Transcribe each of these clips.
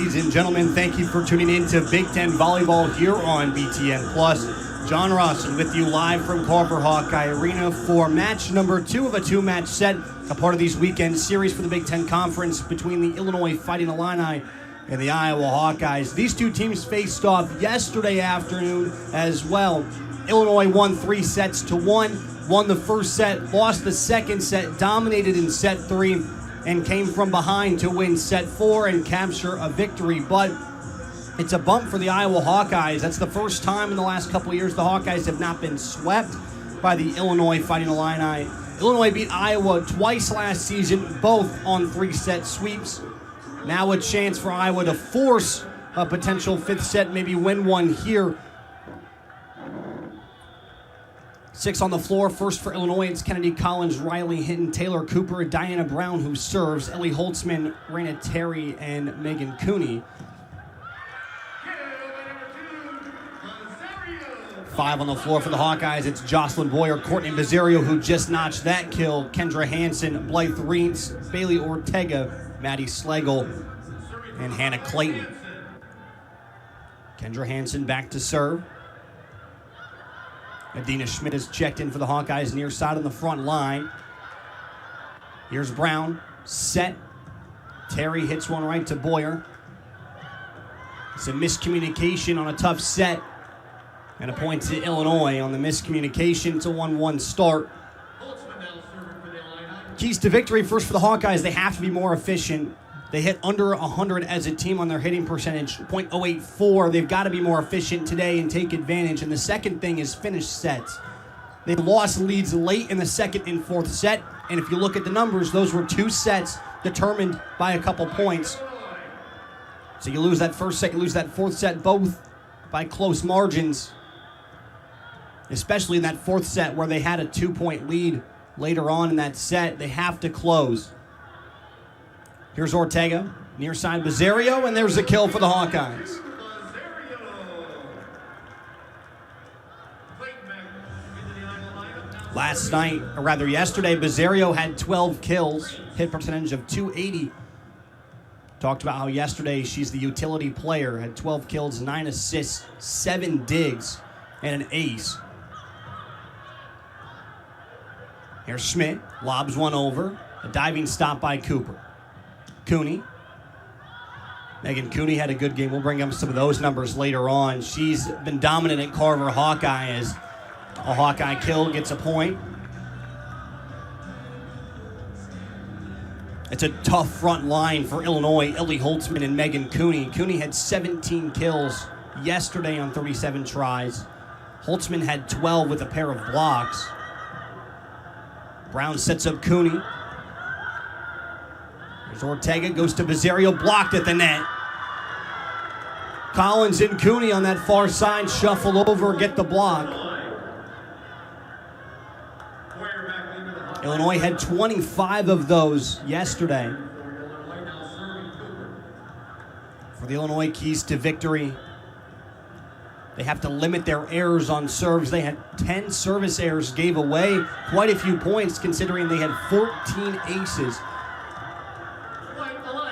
Ladies and gentlemen, thank you for tuning in to Big Ten Volleyball here on BTN+. John Rawson with you live from Carver Hawkeye Arena for match number 2 of a 2-match set, a part of these weekend series for the Big Ten Conference between the Illinois Fighting Illini and the Iowa Hawkeyes. These two teams faced off yesterday afternoon as well. Illinois won 3-1, won the first set, lost the second set, dominated in set 3, and came from behind to win set 4 and capture a victory. But it's a bump for the Iowa Hawkeyes. That's the first time in the last couple of years the Hawkeyes have not been swept by the Illinois Fighting Illini. Illinois beat Iowa twice last season, both on 3-set sweeps. Now a chance for Iowa to force a potential 5th set, maybe win one here. 6 on the floor. First for Illinois, it's Kennedy Collins, Riley Hinton, Taylor Cooper, Diana Brown, who serves, Ellie Holtzman, Raina Terry, and Megan Cooney. 5 on the floor for the Hawkeyes. It's Jocelyn Boyer, Courtney Bizzario, who just notched that kill, Kendra Hansen, Blythe Reentz, Bailey Ortega, Maddie Schlegel, and Hannah Clayton. Kendra Hansen back to serve. Adina Schmidt has checked in for the Hawkeyes near side on the front line. Here's Brown, set. Terry hits one right to Boyer. It's a miscommunication on a tough set. And a point to Illinois on the miscommunication. It's a 1-1 start. Keys to victory first for the Hawkeyes. They have to be more efficient. They hit under 100 as a team on their hitting percentage, .084. They've got to be more efficient today and take advantage. And the second thing is finish sets. They lost leads late in the second and fourth set. And if you look at the numbers, those were 2 sets determined by a couple points. So you lose that first set, you lose that fourth set, both by close margins. Especially in that fourth set where they had a 2-point lead later on in that set. They have to close. Here's Ortega, near side Bizzario, and there's a kill for the Hawkeyes. Last night, or rather yesterday, Bizzario had 12 kills, hit percentage of .280. Talked about how yesterday she's the utility player, had 12 kills, 9 assists, 7 digs, and an ace. Here's Schmidt, lobs one over, a diving stop by Cooper. Cooney. Megan Cooney had a good game. We'll bring up some of those numbers later on. She's been dominant at Carver Hawkeye as a Hawkeye kill gets a point. It's a tough front line for Illinois, Ellie Holtzman and Megan Cooney. Cooney had 17 kills yesterday on 37 tries. Holtzman had 12 with a pair of blocks. Brown sets up Cooney. There's Ortega, goes to Bizzario, blocked at the net. Collins and Cooney on that far side, shuffle over, get the block. Illinois had 25 of those yesterday. For the Illinois keys to victory, they have to limit their errors on serves. They had 10 service errors, gave away quite a few points considering they had 14 aces.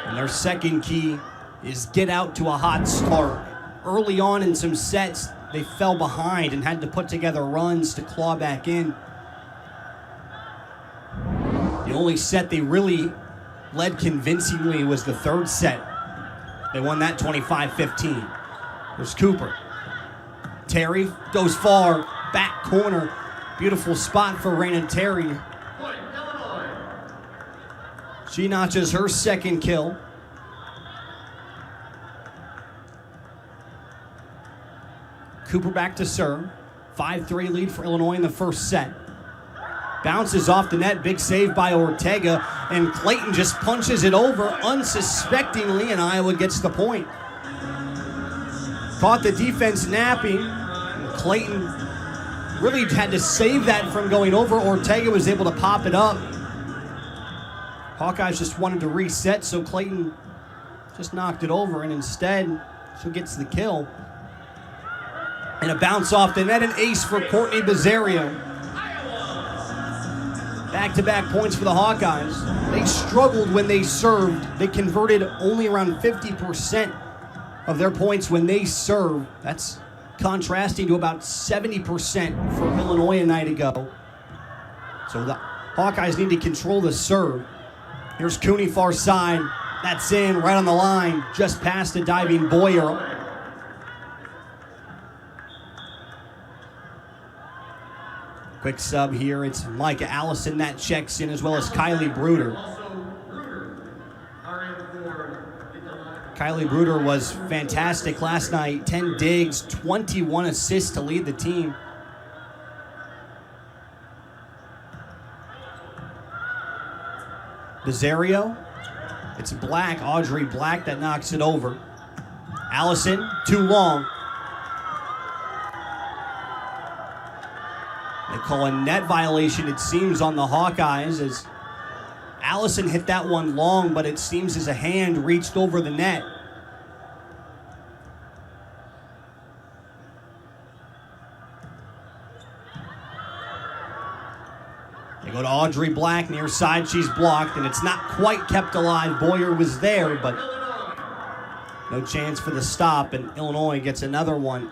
And their second key is get out to a hot start. Early on in some sets, they fell behind and had to put together runs to claw back in. The only set they really led convincingly was the third set. They won that 25-15. There's Cooper. Terry goes far, back corner. Beautiful spot for Raina Terry. She notches her second kill. Cooper back to serve. 5-3 lead for Illinois in the first set. Bounces off the net, big save by Ortega, and Clayton just punches it over unsuspectingly, and Iowa gets the point. Caught the defense napping, and Clayton really had to save that from going over. Ortega was able to pop it up. Hawkeyes just wanted to reset, so Clayton just knocked it over, and instead, she gets the kill. And a bounce off the net, an ace for Courtney Bizzario. Back-to-back points for the Hawkeyes. They struggled when they served. They converted only around 50% of their points when they serve. That's contrasting to about 70% for Illinois a night ago. So the Hawkeyes need to control the serve. Here's Cooney far side. That's in, right on the line, just past the diving Boyer. Quick sub here, it's Micah Allison that checks in, as well as Kylie Bruder. Kylie Bruder was fantastic last night. 10 digs, 21 assists to lead the team. Bezario. It's Black, Audrey Black, that knocks it over. Allison, too long. They call a net violation, it seems, on the Hawkeyes, as Allison hit that one long, but it seems as a hand reached over the net. They go to Audrey Black, near side, she's blocked, and it's not quite kept alive. Boyer was there, but no chance for the stop, and Illinois gets another one.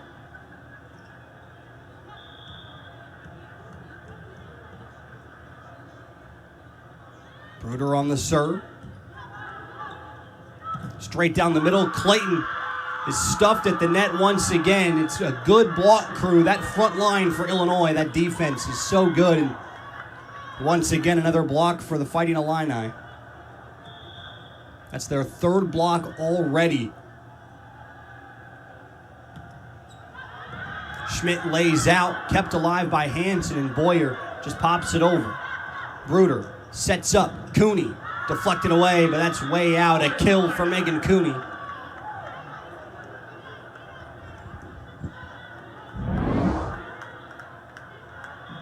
Bruder on the serve. Straight down the middle, Clayton is stuffed at the net once again. It's a good block crew. That front line for Illinois, that defense is so good. And once again, another block for the Fighting Illini. That's their third block already. Schmidt lays out, kept alive by Hansen, and Boyer just pops it over. Bruder sets up, Cooney deflected away, but that's way out. A kill for Megan Cooney.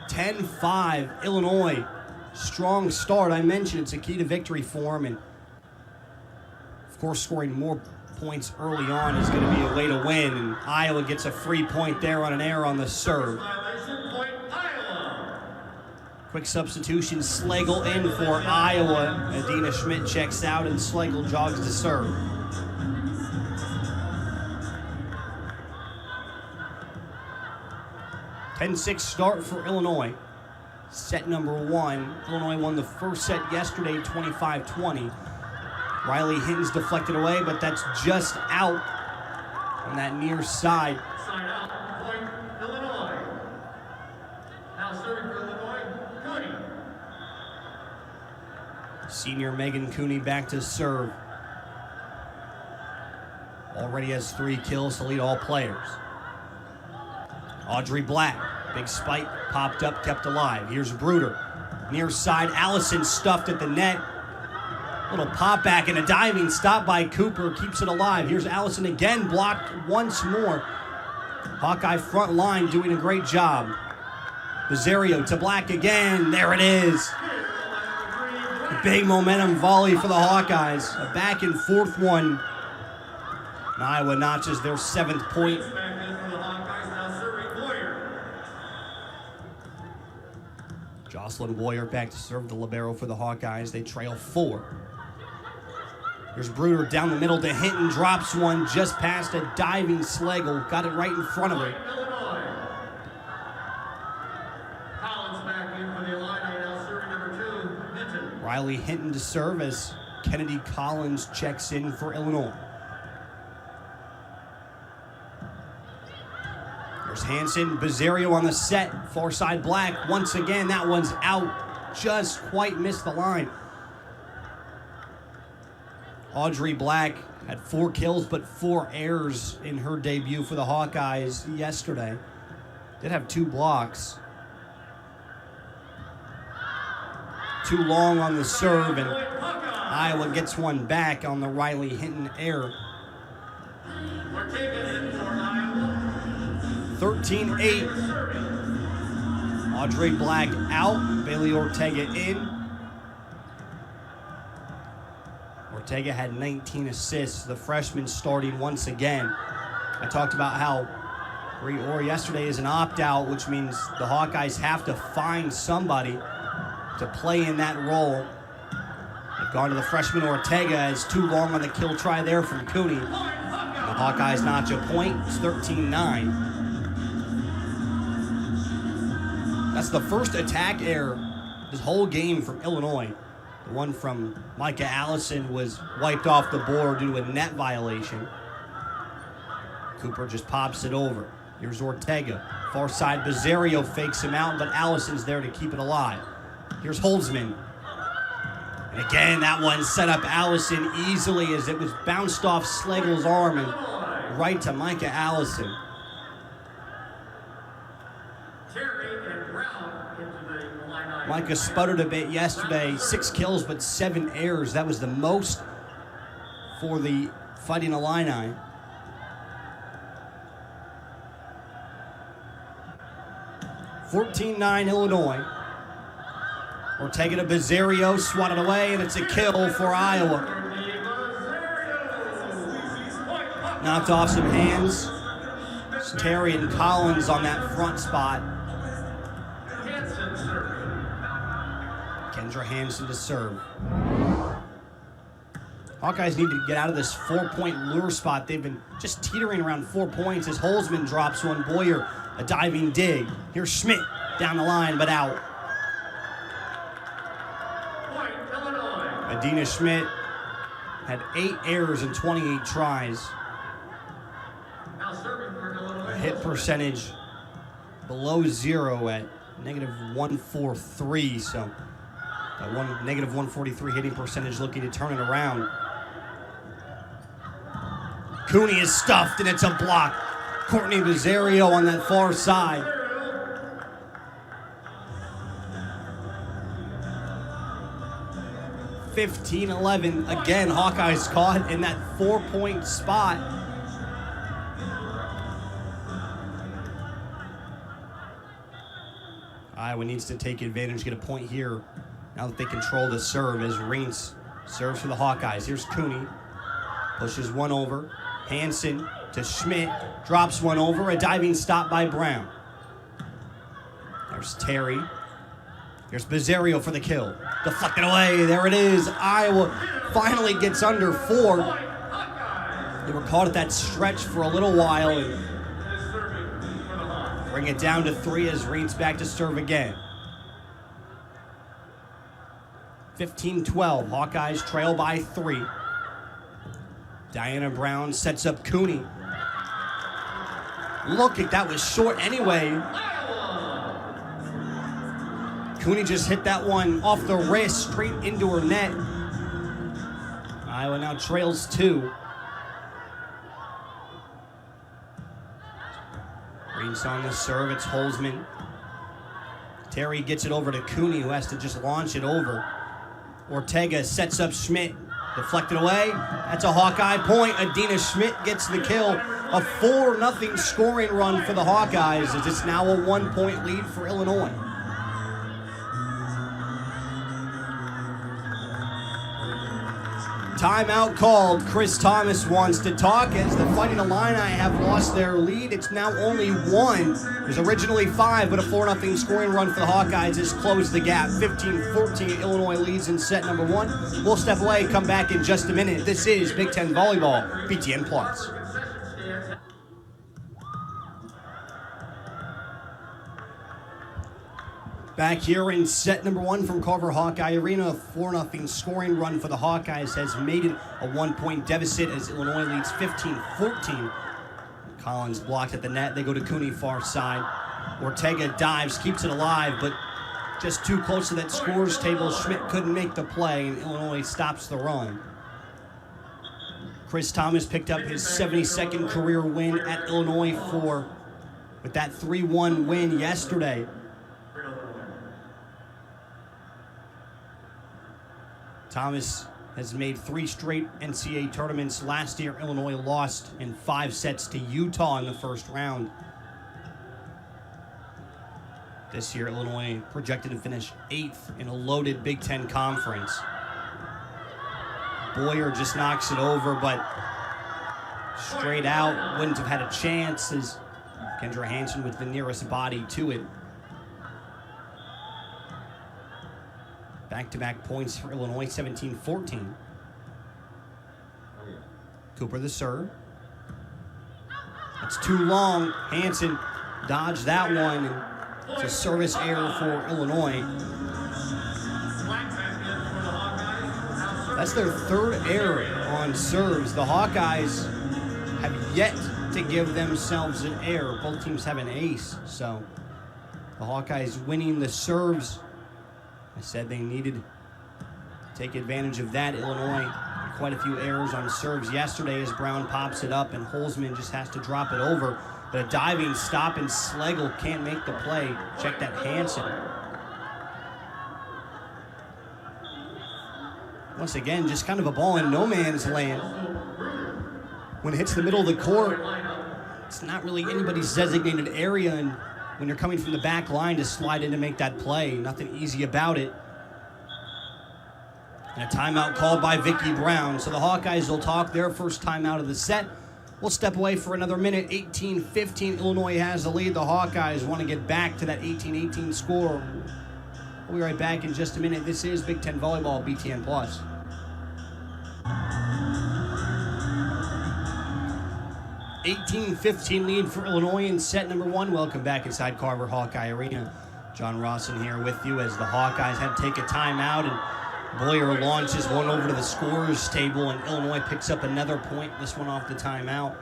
(10-5) Illinois. Strong start. I mentioned it's a key to victory for them, and of course scoring more points early on is going to be a way to win, and Iowa gets a free point there on an error on the serve. Quick substitution, Slagle in for Iowa. Adina Schmidt checks out, and Slagle jogs to serve. (10-6) start for Illinois. Set number one. Illinois won the first set yesterday, 25-20. Riley Hinton's deflected away, but that's just out on that near side. Side out, point Illinois. Now serving for Illinois, Cooney. Senior Megan Cooney back to serve. Already has 3 kills to lead all players. Audrey Black, big spike, popped up, kept alive. Here's Bruder. Near side, Allison stuffed at the net. Little pop back and a diving stop by Cooper keeps it alive. Here's Allison again, blocked once more. Hawkeye front line doing a great job. Bezario to Black again. There it is. A big momentum volley for the Hawkeyes. A back and forth one. And Iowa notches their 7th point. Jocelyn Boyer back to serve the libero for the Hawkeyes. They trail 4. There's Bruder down the middle to Hinton, drops one just past a diving Slagle. Got it right in front of her. Collins back in for the Illini, now serving number 2, Hinton. Riley Hinton to serve as Kennedy Collins checks in for Illinois. There's Hansen, Bezario on the set, far side Black. Once again, that one's out. Just quite missed the line. Audrey Black had 4 kills, but 4 errors in her debut for the Hawkeyes yesterday. Did have 2 blocks. Too long on the serve, and Iowa gets one back on the Riley Hinton error. 13-8. Audrey Black out, Bailey Ortega in. Ortega had 19 assists, the freshman starting once again. I talked about how Bree Orr yesterday is an opt-out, which means the Hawkeyes have to find somebody. to play in that role. They've gone to the freshman Ortega as too long on the kill try there from Cooney. And the Hawkeyes notch a point. It's 13-9. That's the first attack error this whole game from Illinois. The one from Micah Allison was wiped off the board due to a net violation. Cooper just pops it over. Here's Ortega. Far side, Bizzario fakes him out, but Allison's there to keep it alive. Here's Holzman. And again, that one set up Allison easily as it was bounced off Schlegel's arm and right to Micah Allison. Micah sputtered a bit yesterday. 6 kills, but 7 errors. That was the most for the Fighting Illini. (14-9) Illinois. Ortega to Bizzario, swatted away, and it's a kill for Iowa. Knocked off some hands. It's Terry and Collins on that front spot. Kendra Hansen to serve. Hawkeyes need to get out of this 4-point lure spot. They've been just teetering around 4 points as Holzman drops one. Boyer, a diving dig. Here's Schmidt down the line, but out. Adina Schmidt had 8 errors in 28 tries. A hit percentage below 0 at -143, so -143 hitting percentage, looking to turn it around. Cooney is stuffed, and it's a block. Courtney Bizzario on that far side. (15-11). Again, Hawkeyes caught in that 4-point spot. Iowa needs to take advantage, get a point here now that they control the serve as Reintz serves for the Hawkeyes. Here's Cooney. Pushes one over. Hansen to Schmidt. Drops one over. A diving stop by Brown. There's Terry. Here's Bizzario for the kill. Deflected away. There it is. Iowa finally gets under 4. They were caught at that stretch for a little while and bring it down to 3 as Reintz back to serve again. 15-12. Hawkeyes trail by 3. Diana Brown sets up Cooney. Look, that was short anyway. Cooney just hit that one off the wrist straight into her net. Iowa now trails 2. Reintz on the serve. It's Holzman. Terry gets it over to Cooney, who has to just launch it over. Ortega sets up Schmidt. Deflected away. That's a Hawkeye point. Adina Schmidt gets the kill. A 4-0 scoring run for the Hawkeyes as it's now a 1-point lead for Illinois. Timeout called. Chris Thomas wants to talk as the Fighting Illini have lost their lead. It's now only 1. It was originally 5, but a 4-0 scoring run for the Hawkeyes has closed the gap. 15-14, Illinois leads in set number 1. We'll step away, come back in just a minute. This is Big Ten Volleyball, BTN Plus. Back here in set number 1 from Carver Hawkeye Arena, a 4-0 scoring run for the Hawkeyes has made it a 1-point deficit as Illinois leads 15-14. Collins blocked at the net. They go to Cooney far side. Ortega dives, keeps it alive, but just too close to that scores table. Schmidt couldn't make the play, and Illinois stops the run. Chris Thomas picked up his 72nd career win at Illinois with that 3-1 win yesterday. Thomas has made 3 straight NCAA tournaments. Last year, Illinois lost in 5 sets to Utah in the first round. This year, Illinois projected to finish 8th in a loaded Big Ten conference. Boyer just knocks it over, but straight out, wouldn't have had a chance as Kendra Hansen with the nearest body to it. Back-to-back points for Illinois, 17-14. Cooper the serve. That's too long. Hansen dodged that one. And it's a service error for Illinois. That's their third error on serves. The Hawkeyes have yet to give themselves an error. Both teams have an ace, so the Hawkeyes winning the serves. I said they needed to take advantage of that. Illinois had quite a few errors on serves yesterday as Brown pops it up and Holzman just has to drop it over. But a diving stop and Schlegel can't make the play. Check that Hansen. Once again, just kind of a ball in no man's land. When it hits the middle of the court, it's not really anybody's designated area, and when you're coming from the back line to slide in to make that play, nothing easy about it. And a timeout called by Vicky Brown. So the Hawkeyes will talk their first timeout of the set. We'll step away for another minute. 18-15, Illinois has the lead. The Hawkeyes want to get back to that 18-18 score. We'll be right back in just a minute. This is Big Ten Volleyball, BTN Plus. 18-15 lead for Illinois in set number one. Welcome back inside Carver Hawkeye Arena. John Rawson here with you as the Hawkeyes had to take a timeout, and Boyer launches one over to the scorer's table, and Illinois picks up another point, this one off the timeout.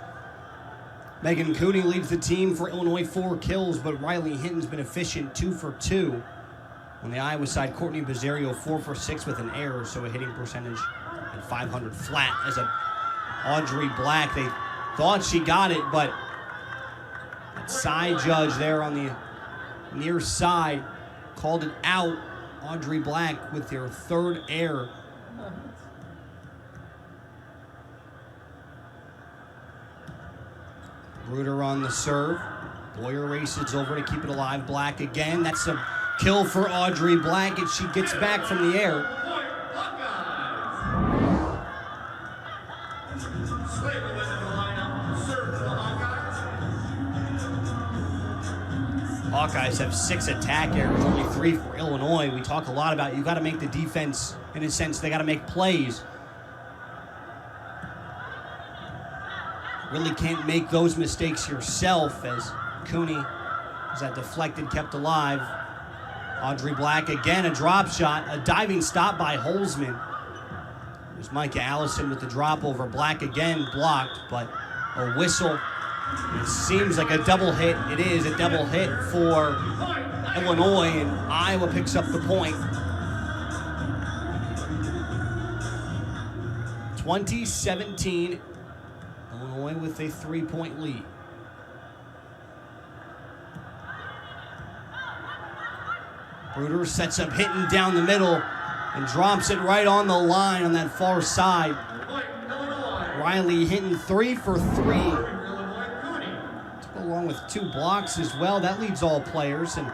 Megan Cooney leads the team for Illinois, 4 kills, but Riley Hinton's been efficient, 2 for 2. On the Iowa side, Courtney Bizzario 4 for 6 with an error, so a hitting percentage at 500 flat. As a Audrey Black, they thought she got it, but that side judge there on the near side called it out. Audrey Black with their third error. Bruder on the serve. Boyer races over to keep it alive. Black again. That's a kill for Audrey Black, and she gets back from the air. Hawkeyes have 6 attack errors, only 3 for Illinois. We talk a lot about you got to make the defense, in a sense, they got to make plays. Really can't make those mistakes yourself, as Cooney is that deflected, kept alive. Audrey Black again, a drop shot, a diving stop by Holzman. There's Micah Allison with the drop over. Black again blocked, but a whistle. It seems like a double hit. It is a double hit for Illinois, and Iowa picks up the point. 20-17, Illinois with a 3-point lead. Bruder sets up Hinton down the middle and drops it right on the line on that far side. Riley Hinton 3 for 3. Along with 2 blocks as well. That leads all players. And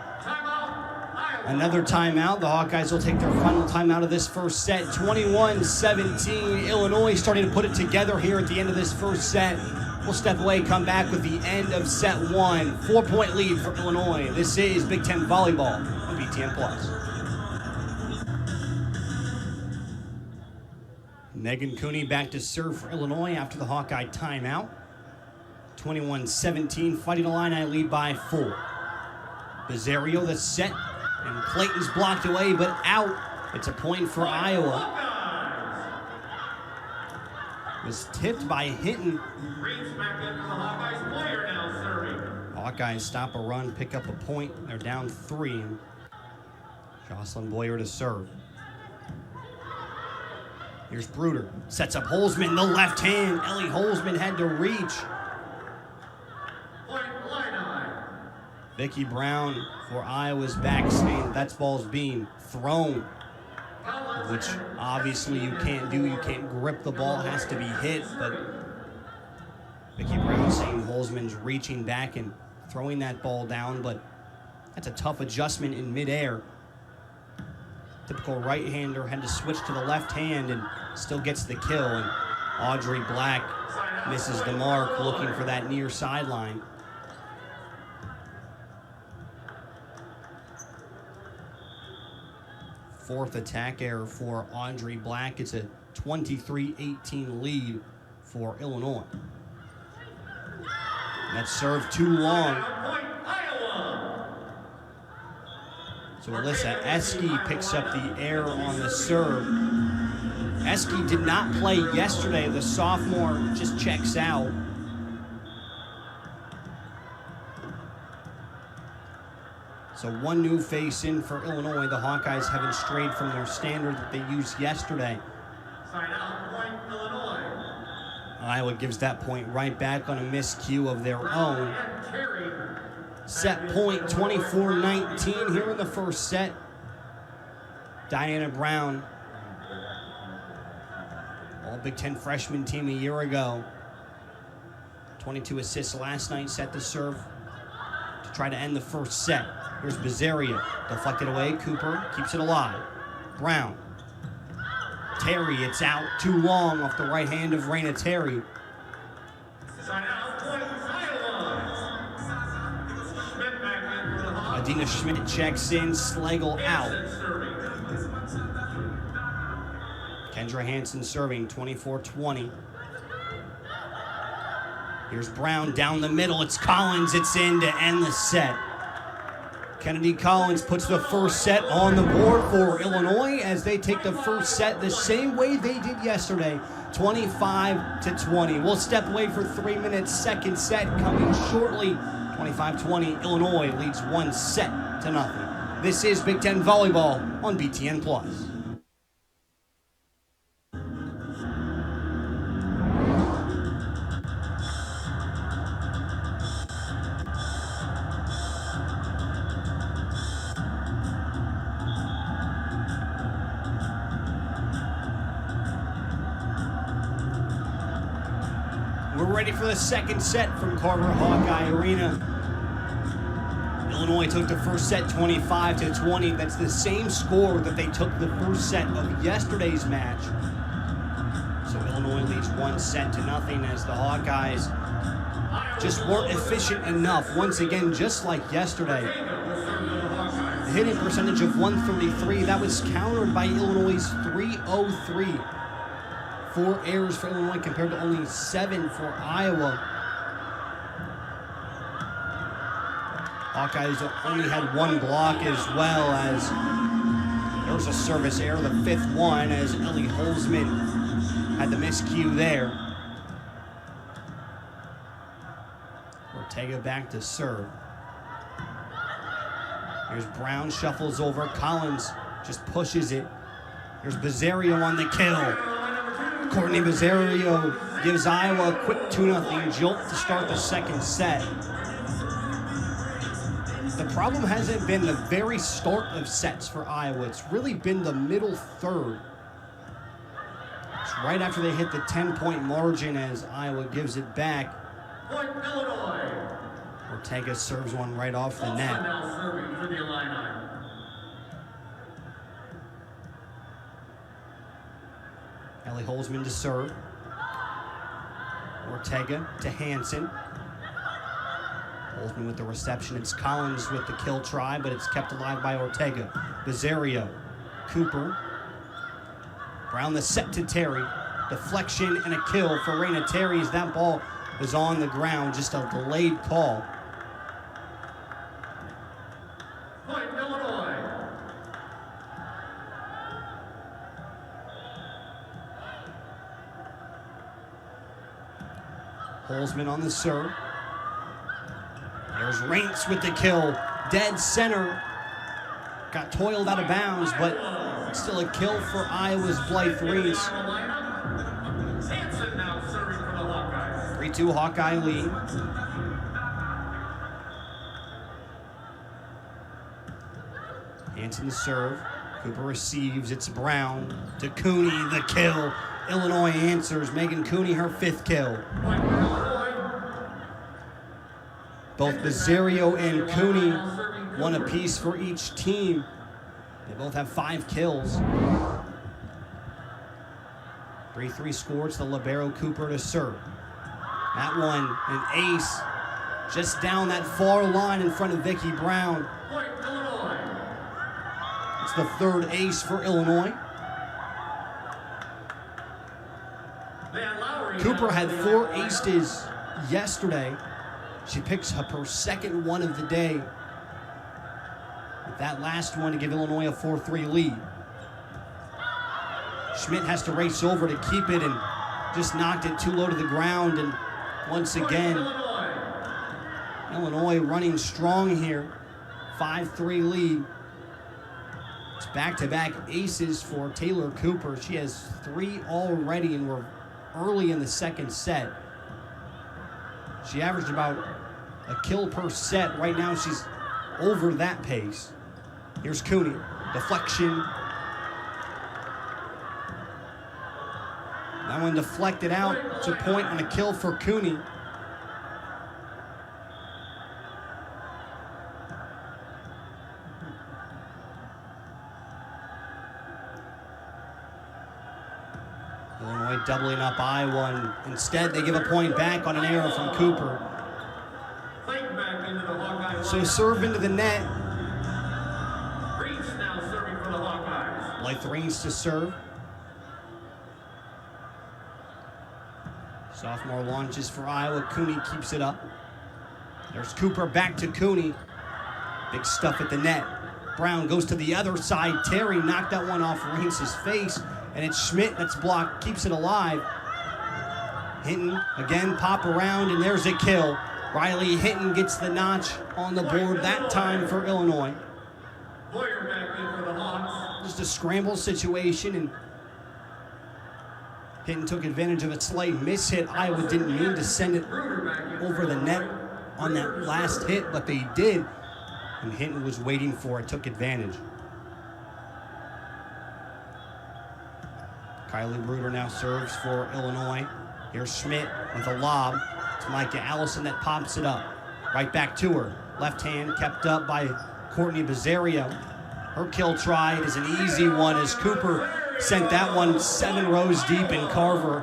another timeout. The Hawkeyes will take their final timeout of this first set. 21-17. Illinois starting to put it together here at the end of this first set. We'll step away, come back with the end of set 1. 4-point lead for Illinois. This is Big Ten Volleyball on BTN Plus. Megan Cooney back to serve for Illinois after the Hawkeye timeout. 21-17, Fighting Illini lead by 4. Bizzario the set, and Clayton's blocked away, but out. It's a point for Iowa. Was tipped by Hinton. Hawkeyes stop a run, pick up a point. They're down 3. Jocelyn Boyer to serve. Here's Bruder. Sets up Holzman, the left hand. Ellie Holzman had to reach. Vicky Brown for Iowa's back saying that ball's being thrown, which obviously you can't do. You can't grip the ball, it has to be hit. But Vicky Brown saying Holzman's reaching back and throwing that ball down, but that's a tough adjustment in midair. Typical right-hander had to switch to the left hand and still gets the kill. And Audrey Black misses the mark, looking for that near sideline. fourth attack error for Audrey Black. It's a 23-18 lead for Illinois. That serve too long. So Alyssa Eske picks up the error on the serve. Eske did not play yesterday. The sophomore just checks out. So one new face in for Illinois. The Hawkeyes haven't strayed from their standard that they used yesterday. Sign out, point Illinois. Iowa gives that point right back on a miscue of their own. Set point 24-19 here in the first set. Diana Brown, all Big Ten freshman team a year ago. 22 assists last night, set to serve to try to end the first set. Here's Bizaria, deflected away. Cooper keeps it alive. Brown. Terry, it's out too long off the right hand of Raina Terry. Adina Schmidt checks in, Slagle out. Kendra Hansen serving, 24-20. Here's Brown down the middle. It's Collins, it's in to end the set. Kennedy Collins puts the first set on the board for Illinois as they take the first set the same way they did yesterday, 25-20. We'll step away for 3 minutes. Second set coming shortly. 25-20, Illinois leads 1-0. This is Big Ten Volleyball on BTN+. We're ready for the second set from Carver Hawkeye Arena. Illinois took the first set 25-20. That's the same score that they took the first set of yesterday's match. So Illinois leads 1-0 as the Hawkeyes just weren't efficient enough. Once again, just like yesterday. The hitting percentage of 133, that was countered by Illinois' 303. 4 errors for Illinois compared to only 7 for Iowa. Hawkeyes only had 1 block as well, as there was a service error, the 5th one, as Ellie Holzman had the miscue there. Ortega back to serve. Here's Brown, shuffles over. Collins just pushes it. Here's Bizario on the kill. Courtney Bizario gives Iowa a quick 2-0 jolt to start the second set. The problem hasn't been the very start of sets for Iowa. It's really been the middle third. It's right after they hit the 10-point margin as Iowa gives it back. Point Illinois. Ortega serves one right off the net. Now serving for the Illini. Ellie Holzman to serve. Ortega to Hansen. Holzman with the reception. It's Collins with the kill try, but it's kept alive by Ortega. Bizario. Cooper. Brown the set to Terry. Deflection and a kill for Raina Terry as that ball is on the ground. Just a delayed call. Point Illinois. Holzman on the serve. There's Raints with the kill. Dead center. Got toiled out of bounds, but still a kill for Iowa's Blythe Reese. 3-2 Hawkeye lead. Hansen to serve. Cooper receives. It's Brown to Cooney, the kill. Illinois answers. Megan Cooney, her 5th kill. Both Bizario and Cooney, 1 apiece for each team. They both have 5 kills. 3-3 scores the libero Cooper to serve. That one, an ace, just down that far line in front of Vicky Brown. It's the third ace for Illinois. Cooper had 4 aces yesterday. She picks up her second one of the day. With that last one to give Illinois a 4-3 lead. Schmidt has to race over to keep it and just knocked it too low to the ground. And once again, Illinois running strong here. 5-3 lead. It's back-to-back aces for Taylor Cooper. She has 3 already, and we're early in the second set. She averaged about a kill per set. Right now, she's over that pace. Here's Cooney. Deflection. That one deflected out. It's a point on a kill for Cooney. Illinois doubling up I-1. Instead, they give a point back on an error from Cooper. So serve into the net. Blythe Reigns to serve. Sophomore launches for Iowa. Cooney keeps it up. There's Cooper back to Cooney. Big stuff at the net. Brown goes to the other side. Terry knocked that one off Reigns' face. And it's Schmidt that's blocked, keeps it alive. Hinton, again, pop around, and there's a kill. Riley Hinton gets the notch on the board that time for Illinois. Just a scramble situation, and Hinton took advantage of a slight mishit. Iowa didn't mean to send it over the net on that last hit, but they did. And Hinton was waiting for it, took advantage. Kylie Bruder now serves for Illinois. Here's Schmidt with a lob. It's Micah Allison that pops it up. Right back to her. Left hand kept up by Courtney Bizzario. Her kill try is an easy one as Cooper sent that one 7 rows deep in Carver.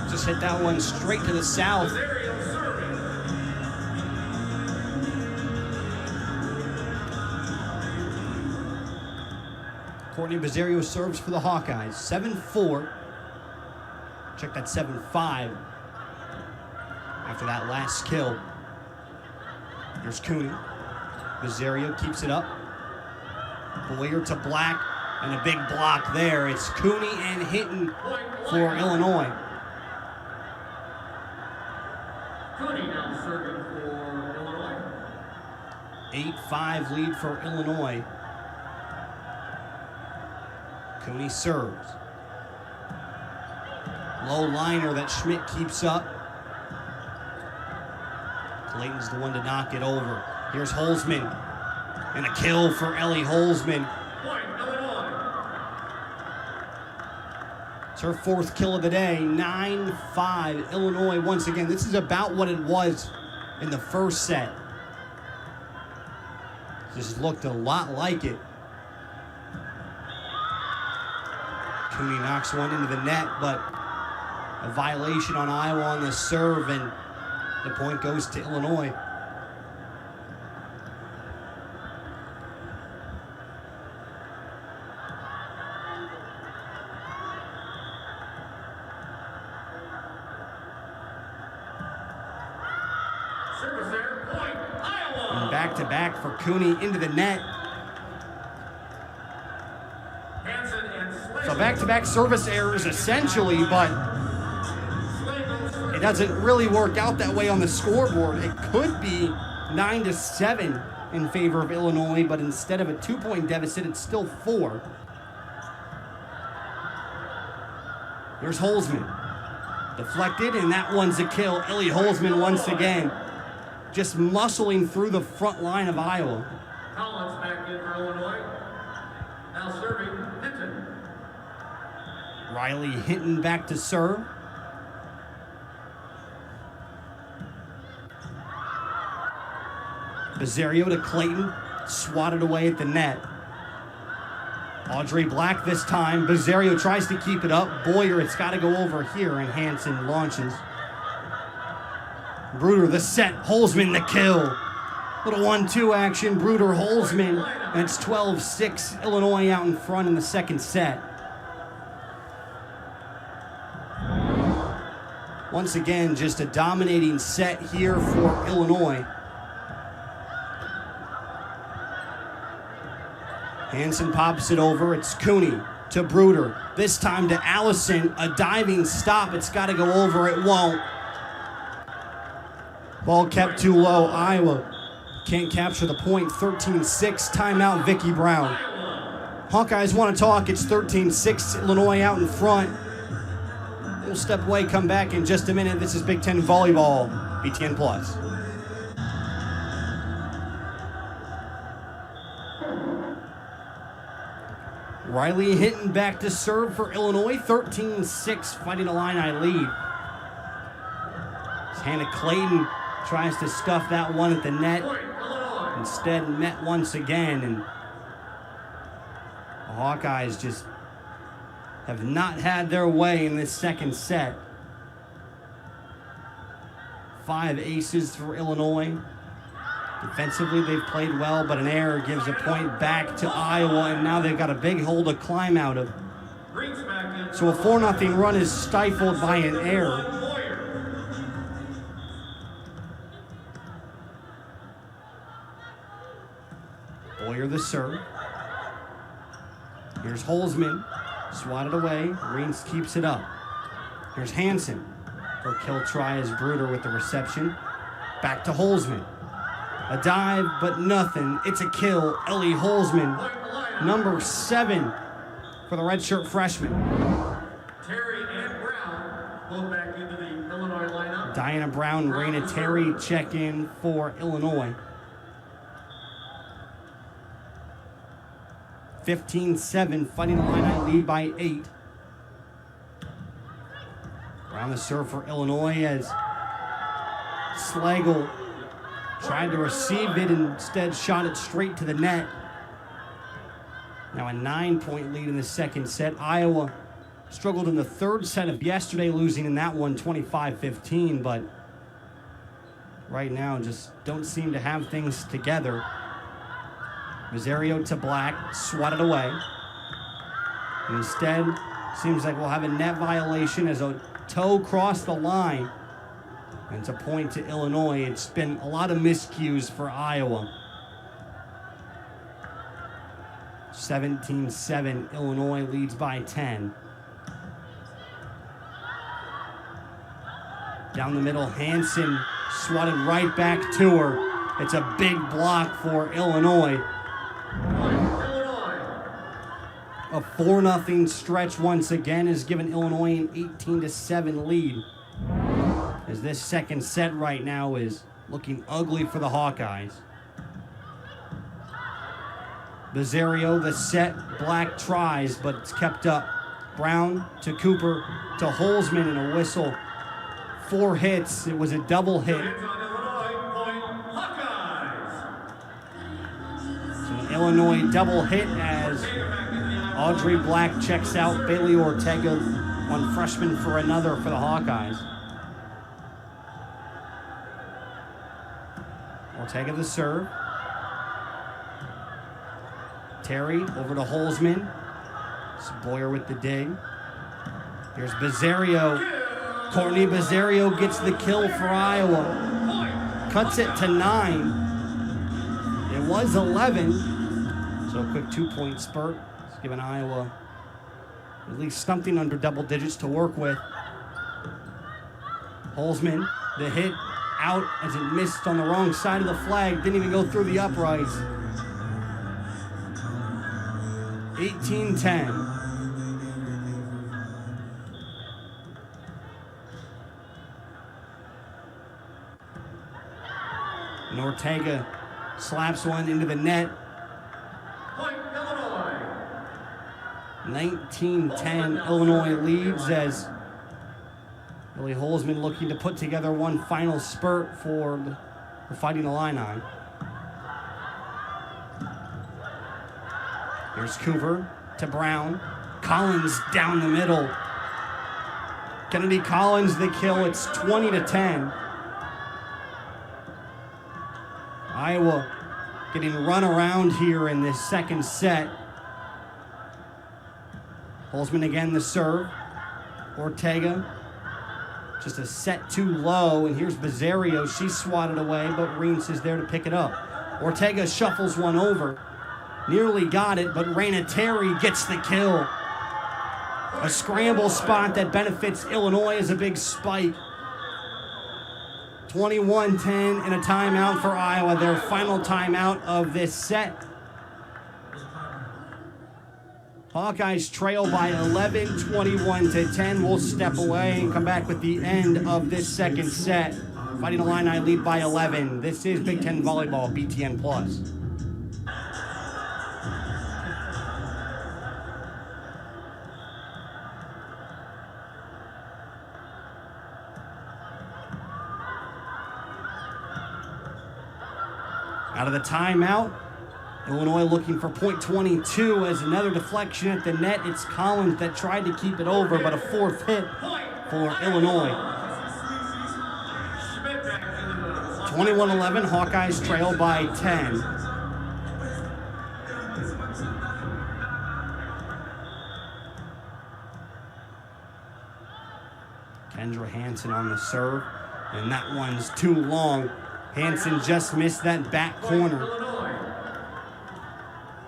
Just hit that one straight to the south. Courtney Bizzario serves for the Hawkeyes. 7-4. Check that 7-5 after that last kill. Here's Cooney. Bizzario keeps it up. Boyer to Black, and a big block there. It's Cooney and Hinton for Illinois. Cooney now serving for Illinois. 8-5 lead for Illinois. Cooney serves. Low liner that Schmidt keeps up. Clayton's the one to knock it over. Here's Holzman. And a kill for Ellie Holzman. Point, Illinois. It's her 4th kill of the day. 9-5 Illinois once again. This is about what it was in the first set. This looked a lot like it. Cooney knocks one into the net, but a violation on Iowa on the serve, and the point goes to Illinois. Service there, point, Iowa. And back-to-back for Cooney into the net. Hansen and Slagle. So back-to-back service errors essentially, but it doesn't really work out that way on the scoreboard. It could be 9-7 in favor of Illinois, but instead of a 2-point deficit, it's still 4. There's Holzman. Deflected, and that one's a kill. Ellie Holzman once again, just muscling through the front line of Iowa. Collins back in for Illinois. Now serving Hinton. Riley Hinton back to serve. Bizzario to Clayton, swatted away at the net. Audrey Black this time. Bizzario tries to keep it up. Boyer, it's got to go over here, and Hansen launches. Bruder the set. Holzman the kill. Little 1-2 action, Bruder Holzman, and it's 12-6, Illinois out in front in the second set. Once again, just a dominating set here for Illinois. Hansen pops it over, it's Cooney to Bruder. This time to Allison, a diving stop, it's gotta go over, it won't. Ball kept too low, Iowa can't capture the point, 13-6, timeout Vicky Brown. Hawkeyes want to talk, it's 13-6, Illinois out in front. We'll step away, come back in just a minute. This is Big Ten Volleyball, BTN Plus. Riley Hinton back to serve for Illinois, 13-6, Fighting Illini lead. Hannah Clayton tries to stuff that one at the net. Instead, met once again, and the Hawkeyes just have not had their way in this second set. 5 aces for Illinois. Defensively, they've played well, but an error gives a point back to Iowa, and now they've got a big hole to climb out of. So a 4-0 run is stifled by an error. Boyer the serve. Here's Holzman, swatted away. Reens keeps it up. Here's Hansen. Her kill try is Bruder with the reception. Back to Holzman. A dive, but nothing. It's a kill. Ellie Holzman, number 7 for the redshirt freshman. Terry and Brown both back into the Illinois lineup. Diana Brown, Raina Terry check in for Illinois. 15-7, Fighting Illini lead by 8. Around the serve for Illinois as Slagle tried to receive it, instead shot it straight to the net. Now a 9-point lead in the second set. Iowa struggled in the third set of yesterday, losing in that one 25-15, but right now just don't seem to have things together. Rosario to Black, swatted away. And instead, seems like we'll have a net violation as a toe crossed the line. And it's a point to Illinois. It's been a lot of miscues for Iowa. 17-7, Illinois leads by 10. Down the middle, Hansen swatted right back to her. It's a big block for Illinois. A 4-0 stretch once again has given Illinois an 18-7 lead. As this second set right now is looking ugly for the Hawkeyes. Bezario, the set, Black tries, but it's kept up. Brown to Cooper to Holzman and a whistle. 4 hits, it was a double hit. Illinois double hit as Audrey Black checks out. Bailey Ortega, one freshman for another for the Hawkeyes. Ortega the serve. Terry over to Holzman. It's Boyer with the dig. Here's Bezario. Courtney Bezario gets the kill for Iowa. Cuts it to 9. It was 11. So a quick 2-point spurt. It's given Iowa at least something under double digits to work with. Holzman, the hit out as it missed on the wrong side of the flag. Didn't even go through the uprights. 18-10. And Ortega slaps one into the net. 19-10, Illinois leads as Billy Holzman looking to put together one final spurt for the Fighting Illini. Here's Cooper to Brown. Collins down the middle. Kennedy Collins the kill. It's 20-10. Iowa getting run around here in this second set. Holzman again the serve. Ortega, just a set too low, and here's Bizzario. She swatted away, but Reins is there to pick it up. Ortega shuffles one over. Nearly got it, but Raina Terry gets the kill. A scramble spot that benefits Illinois is a big spike. 21-10 and a timeout for Iowa, their final timeout of this set. Hawkeyes trail by 11, 21-10. We'll step away and come back with the end of this second set. Fighting Illini lead by 11. This is Big Ten Volleyball, BTN Plus. Out of the timeout, Illinois looking for point 22 as another deflection at the net. It's Collins that tried to keep it over, but a fourth hit for Illinois. 21-11, Hawkeyes trail by 10. Kendra Hansen on the serve, and that one's too long. Hansen just missed that back corner.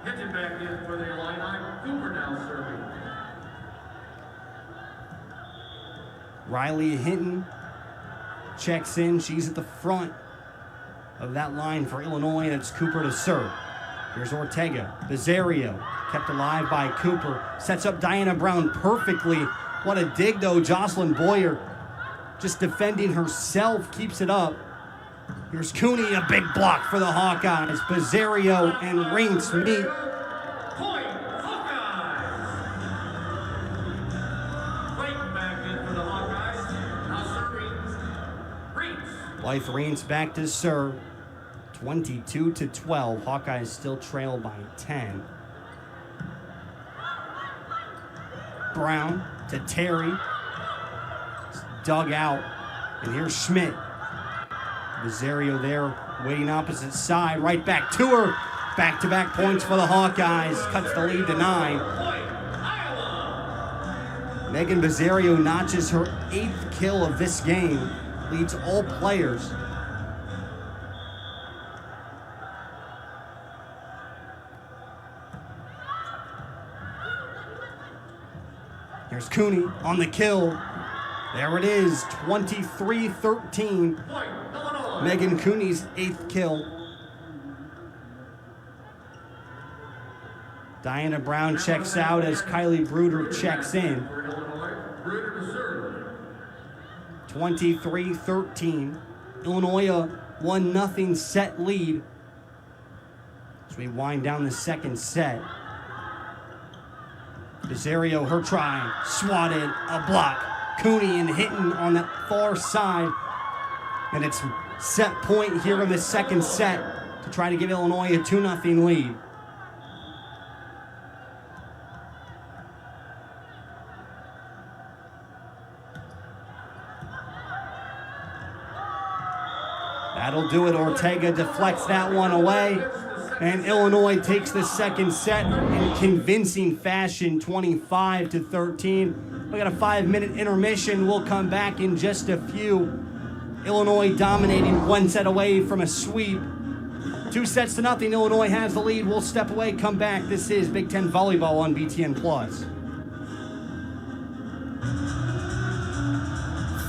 Hitting back in for the Illini. Cooper now serving. Riley Hinton checks in. She's at the front of that line for Illinois, and it's Cooper to serve. Here's Ortega. Bizzario kept alive by Cooper. Sets up Diana Brown perfectly. What a dig, though. Jocelyn Boyer just defending herself, keeps it up. Here's Cooney, a big block for the Hawkeyes. Bizzario and Reins meet. Point, Hawkeyes. Right back in for the Hawkeyes. Now serving, Reins. Blythe Reins back to serve. 22-12. Hawkeyes still trail by 10. Brown to Terry. It's dug out. And here's Schmidt. Bizzario there, waiting opposite side, right back to her. Back-to-back points for the Hawkeyes, cuts the lead to 9. Megan Bizzario notches her 8th kill of this game, leads all players. Here's Cooney on the kill. There it is, 23-13. Megan Cooney's 8th kill. Diana Brown checks out as Kylie Bruder checks in. 23-13. Illinois a 1-0 set lead as we wind down the second set. Bizzario, her try, swatted, a block. Cooney and Hinton on that far side. And it's set point here in the second set to try to give Illinois a 2-0 lead. That'll do it. Ortega deflects that one away. And Illinois takes the second set in convincing fashion, 25-13. We got a 5-minute intermission. We'll come back in just a few. Illinois dominating, one set away from a sweep. 2-0. Illinois has the lead. We'll step away, come back. This is Big Ten Volleyball on BTN Plus.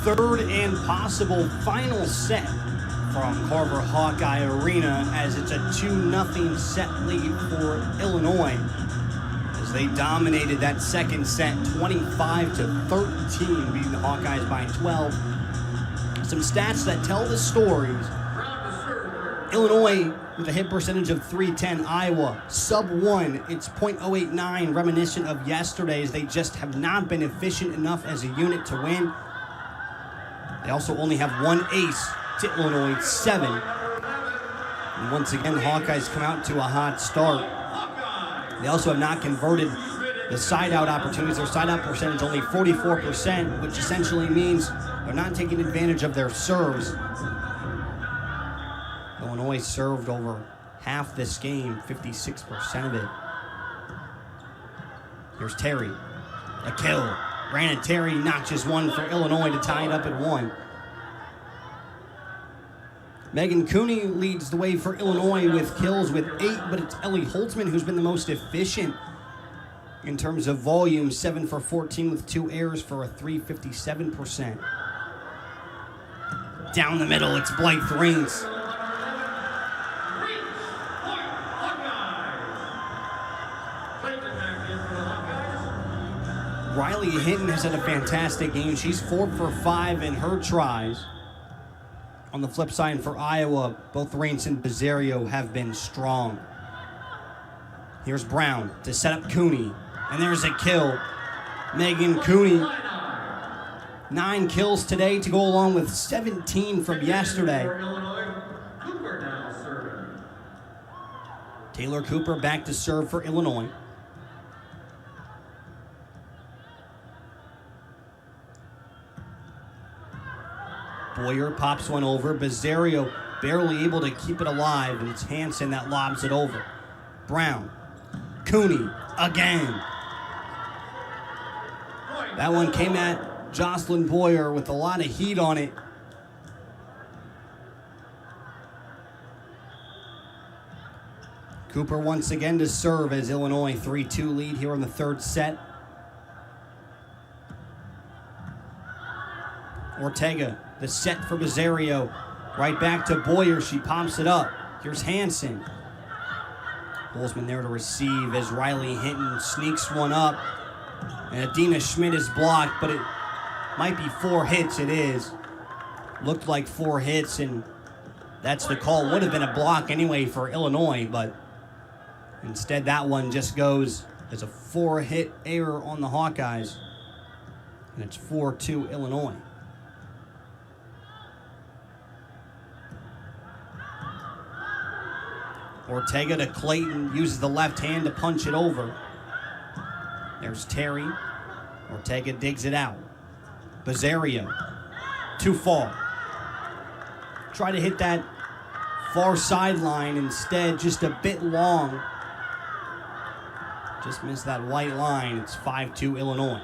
Third and possible final set from Carver Hawkeye Arena as it's a 2-0 set lead for Illinois as they dominated that second set, 25-13, beating the Hawkeyes by 12. Some stats that tell the stories. Illinois with a hit percentage of .310. Iowa, sub-1. It's .089, reminiscent of yesterday's. They just have not been efficient enough as a unit to win. They also only have one ace to Illinois' 7. And once again, the Hawkeyes come out to a hot start. They also have not converted the side-out opportunities. Their side-out percentage only 44%, which essentially means they're not taking advantage of their serves. Illinois Illinois served over half this game, 56% of it. Here's Terry. A kill. Brandon Terry notches one for Illinois to tie it up at 1. Megan Cooney leads the way for Illinois with kills with 8, but it's Ellie Holtzman who's been the most efficient in terms of volume, 7 for 14 with 2 errors for a 357%. Down the middle, it's Blythe Reins. Riley Hinton has had a fantastic game. She's 4 for 5 in her tries. On the flip side for Iowa, both Reins and Bizzario have been strong. Here's Brown to set up Cooney. And there's a kill. Megan Cooney, 9 kills today to go along with 17 from yesterday. Taylor Cooper back to serve for Illinois. Boyer pops one over. Bizzario barely able to keep it alive, and it's Hansen that lobs it over. Brown. Cooney again. That one came at Jocelyn Boyer with a lot of heat on it. Cooper once again to serve as Illinois 3-2 lead here in the third set. Ortega, the set for Bizzario. Right back to Boyer. She pops it up. Here's Hansen. Holzman there to receive as Riley Hinton sneaks one up. And Adina Schmidt is blocked, but it might be 4 hits. It is. Looked like 4 hits, and that's the call. Would have been a block anyway for Illinois, but instead that one just goes as a 4-hit error on the Hawkeyes. And it's 4-2 Illinois. Ortega to Clayton, uses the left hand to punch it over. There's Terry. Ortega digs it out. Bizzario, too far. Try to hit that far sideline instead, just a bit long. Just missed that white line. It's 5-2 Illinois.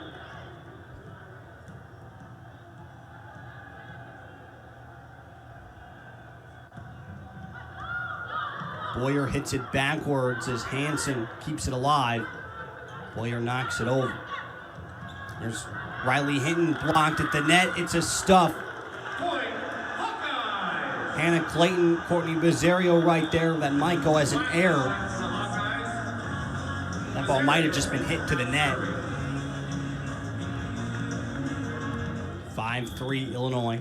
Boyer hits it backwards as Hansen keeps it alive. Boyer knocks it over. There's Riley Hinton blocked at the net. It's a stuff. Hannah Clayton, Courtney Bizzario right there. That might go as an error. That ball might have just been hit to the net. 5-3 Illinois.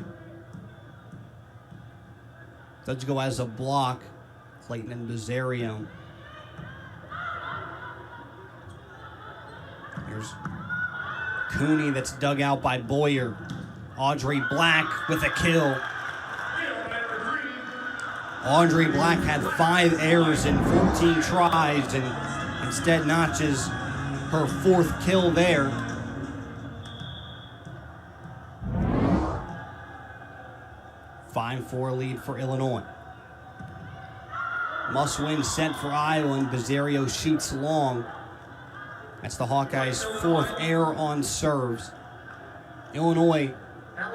Does go as a block. Clayton and Bizzario. Here's Cooney that's dug out by Boyer. Audrey Black with a kill. Audrey Black had 5 errors in 14 tries and instead notches her 4th kill there. A 5-4 lead for Illinois. Must-win set for Iowa, and Bizzario shoots long. That's the Hawkeyes' 4th error on serves. Illinois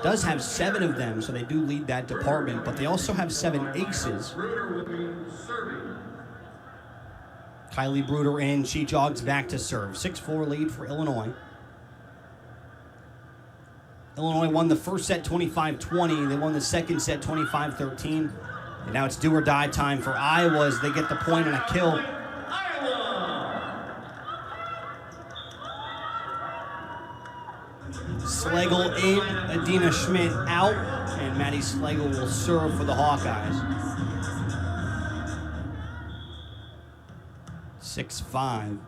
does have 7 of them, so they do lead that department, but they also have 7 aces. Kylie Bruder in, she jogs back to serve. 6-4 lead for Illinois. Illinois won the first set 25-20. They won the second set 25-13. And now it's do or die time for Iowa as they get the point on a kill. Schlegel in, Adina Schmidt out, and Maddie Schlegel will serve for the Hawkeyes. 6-5.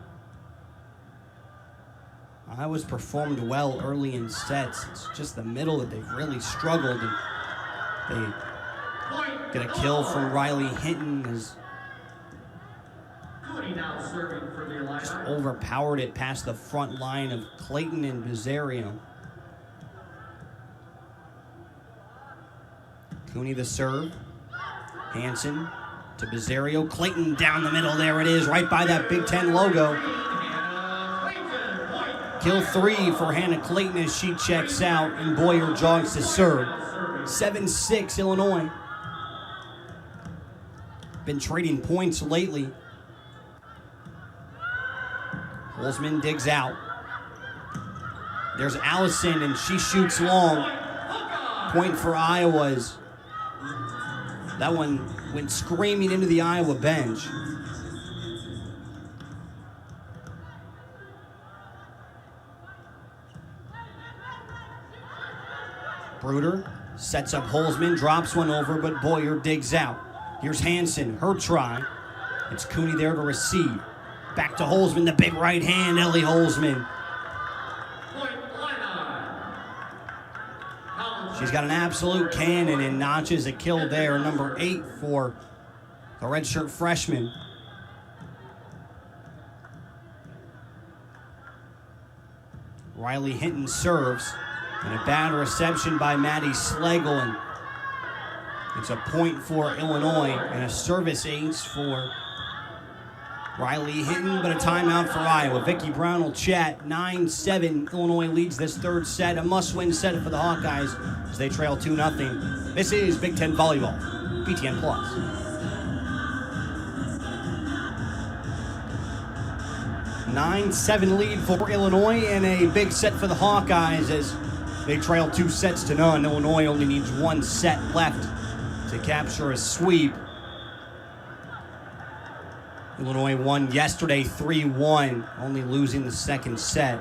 Iowa's performed well early in sets. It's just the middle that they've really struggled. And they get a kill from Riley Hinton as just overpowered it past the front line of Clayton and Bizzario. Cooney the serve. Hansen To Bizzario, Clayton down the middle. There it is, right by that Big Ten logo. Kill 3 for Hannah Clayton as she checks out, and Boyer jogs to serve. 7-6 Illinois. Been trading points lately. Holzman digs out. There's Allison, and she shoots long. Point for Iowa's. That one went screaming into the Iowa bench. Bruder sets up Holzman, drops one over, but Boyer digs out. Here's Hansen, her try. It's Cooney there to receive. Back to Holzman, the big right hand, Ellie Holzman. She's got an absolute cannon and notches a kill there, number 8 for the redshirt freshman. Riley Hinton serves, and a bad reception by Maddie Schlegel, and it's a point for Illinois and a service ace for Riley Hinton, but a timeout for Iowa. Vicki Brown will chat. 9-7. Illinois leads this third set. A must-win set for the Hawkeyes as they trail 2-0. This is Big Ten Volleyball, BTN Plus. A 9-7 lead for Illinois and a big set for the Hawkeyes as they trail 2-0. Illinois only needs 1 set left to capture a sweep. Illinois won yesterday 3-1, only losing the second set.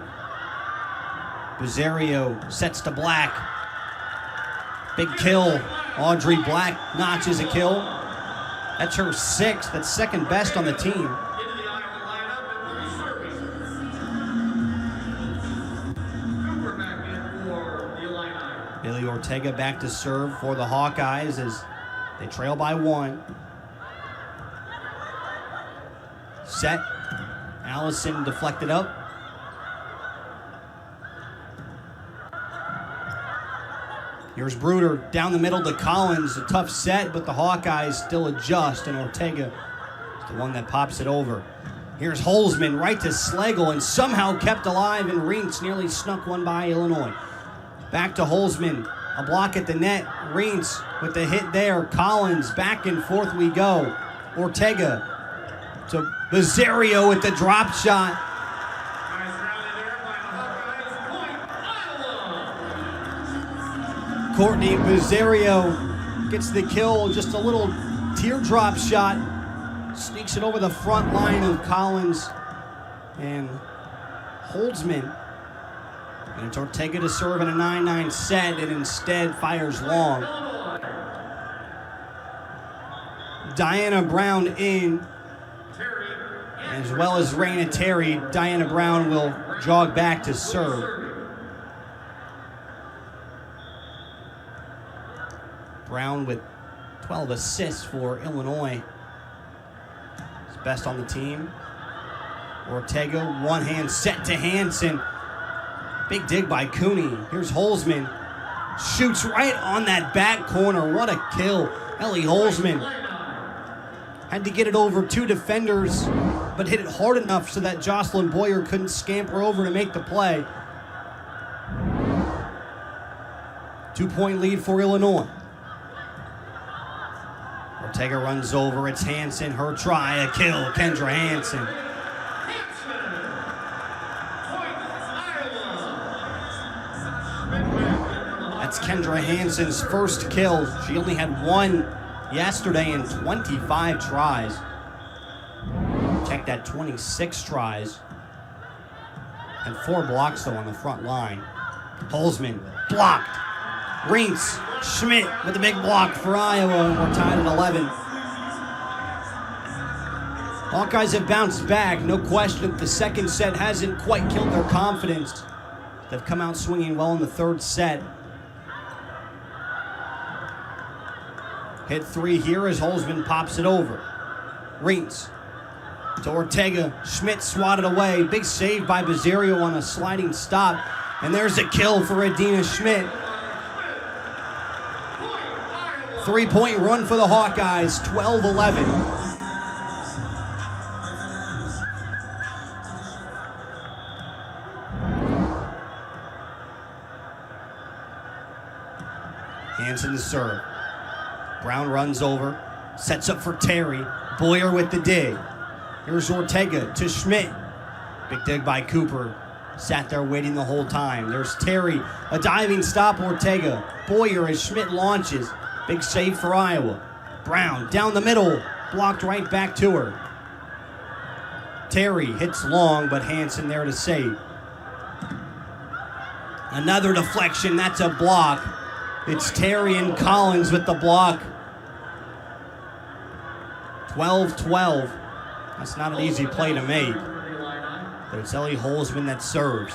Bizzario sets to Black. Big kill. Audrey Black notches a kill. That's her 6th. That's second best on the team. Billy Ortega back to serve for the Hawkeyes as they trail by 1. Set. Allison deflected up. Here's Bruder down the middle to Collins. A tough set, but the Hawkeyes still adjust, and Ortega is the one that pops it over. Here's Holzman right to Schlegel, and somehow kept alive, and Rienks nearly snuck one by Illinois. Back to Holzman. A block at the net. Rienks with the hit there. Collins, back and forth we go. Ortega to Bizzario with the drop shot. Courtney Bizzario gets the kill, just a little teardrop shot. Sneaks it over the front line of Collins and Holzman. And it's Ortega to serve in a 9-9 set, and instead fires long. Diana Brown in, as well as Raina Terry. Diana Brown will jog back to serve. Brown with 12 assists for Illinois. He's best on the team. Ortega, one hand set to Hansen. Big dig by Cooney. Here's Holzman. Shoots right on that back corner. What a kill. Ellie Holzman had to get it over 2 defenders, but hit it hard enough so that Jocelyn Boyer couldn't scamper over to make the play. 2-point lead for Illinois. Ortega runs over. It's Hansen. Her try. A kill. Kendra Hansen. That's Kendra Hansen's first kill. She only had 1 yesterday in 25 tries. Check that, 26 tries. And 4 blocks, though, on the front line. Holzman blocked. Rienks, Schmidt with a big block for Iowa. We're tied at 11. Hawkeyes have bounced back. No question the second set hasn't quite killed their confidence. They've come out swinging well in the third set. Hit 3 here as Holzman pops it over. Rienks to Ortega. Schmidt swatted away. Big save by Bizzario on a sliding stop. And there's a kill for Adina Schmidt. 3-point run for the Hawkeyes, 12-11. Hanson to serve. Brown runs over, sets up for Terry. Boyer with the dig. Here's Ortega to Schmidt. Big dig by Cooper. Sat there waiting the whole time. There's Terry, a diving stop, Ortega. Boyer as Schmidt launches. Big save for Iowa. Brown down the middle, blocked right back to her. Terry hits long, but Hanson there to save. Another deflection, that's a block. It's Terry and Collins with the block. 12-12. That's not an easy play to make. But it's Ellie Holzman that serves.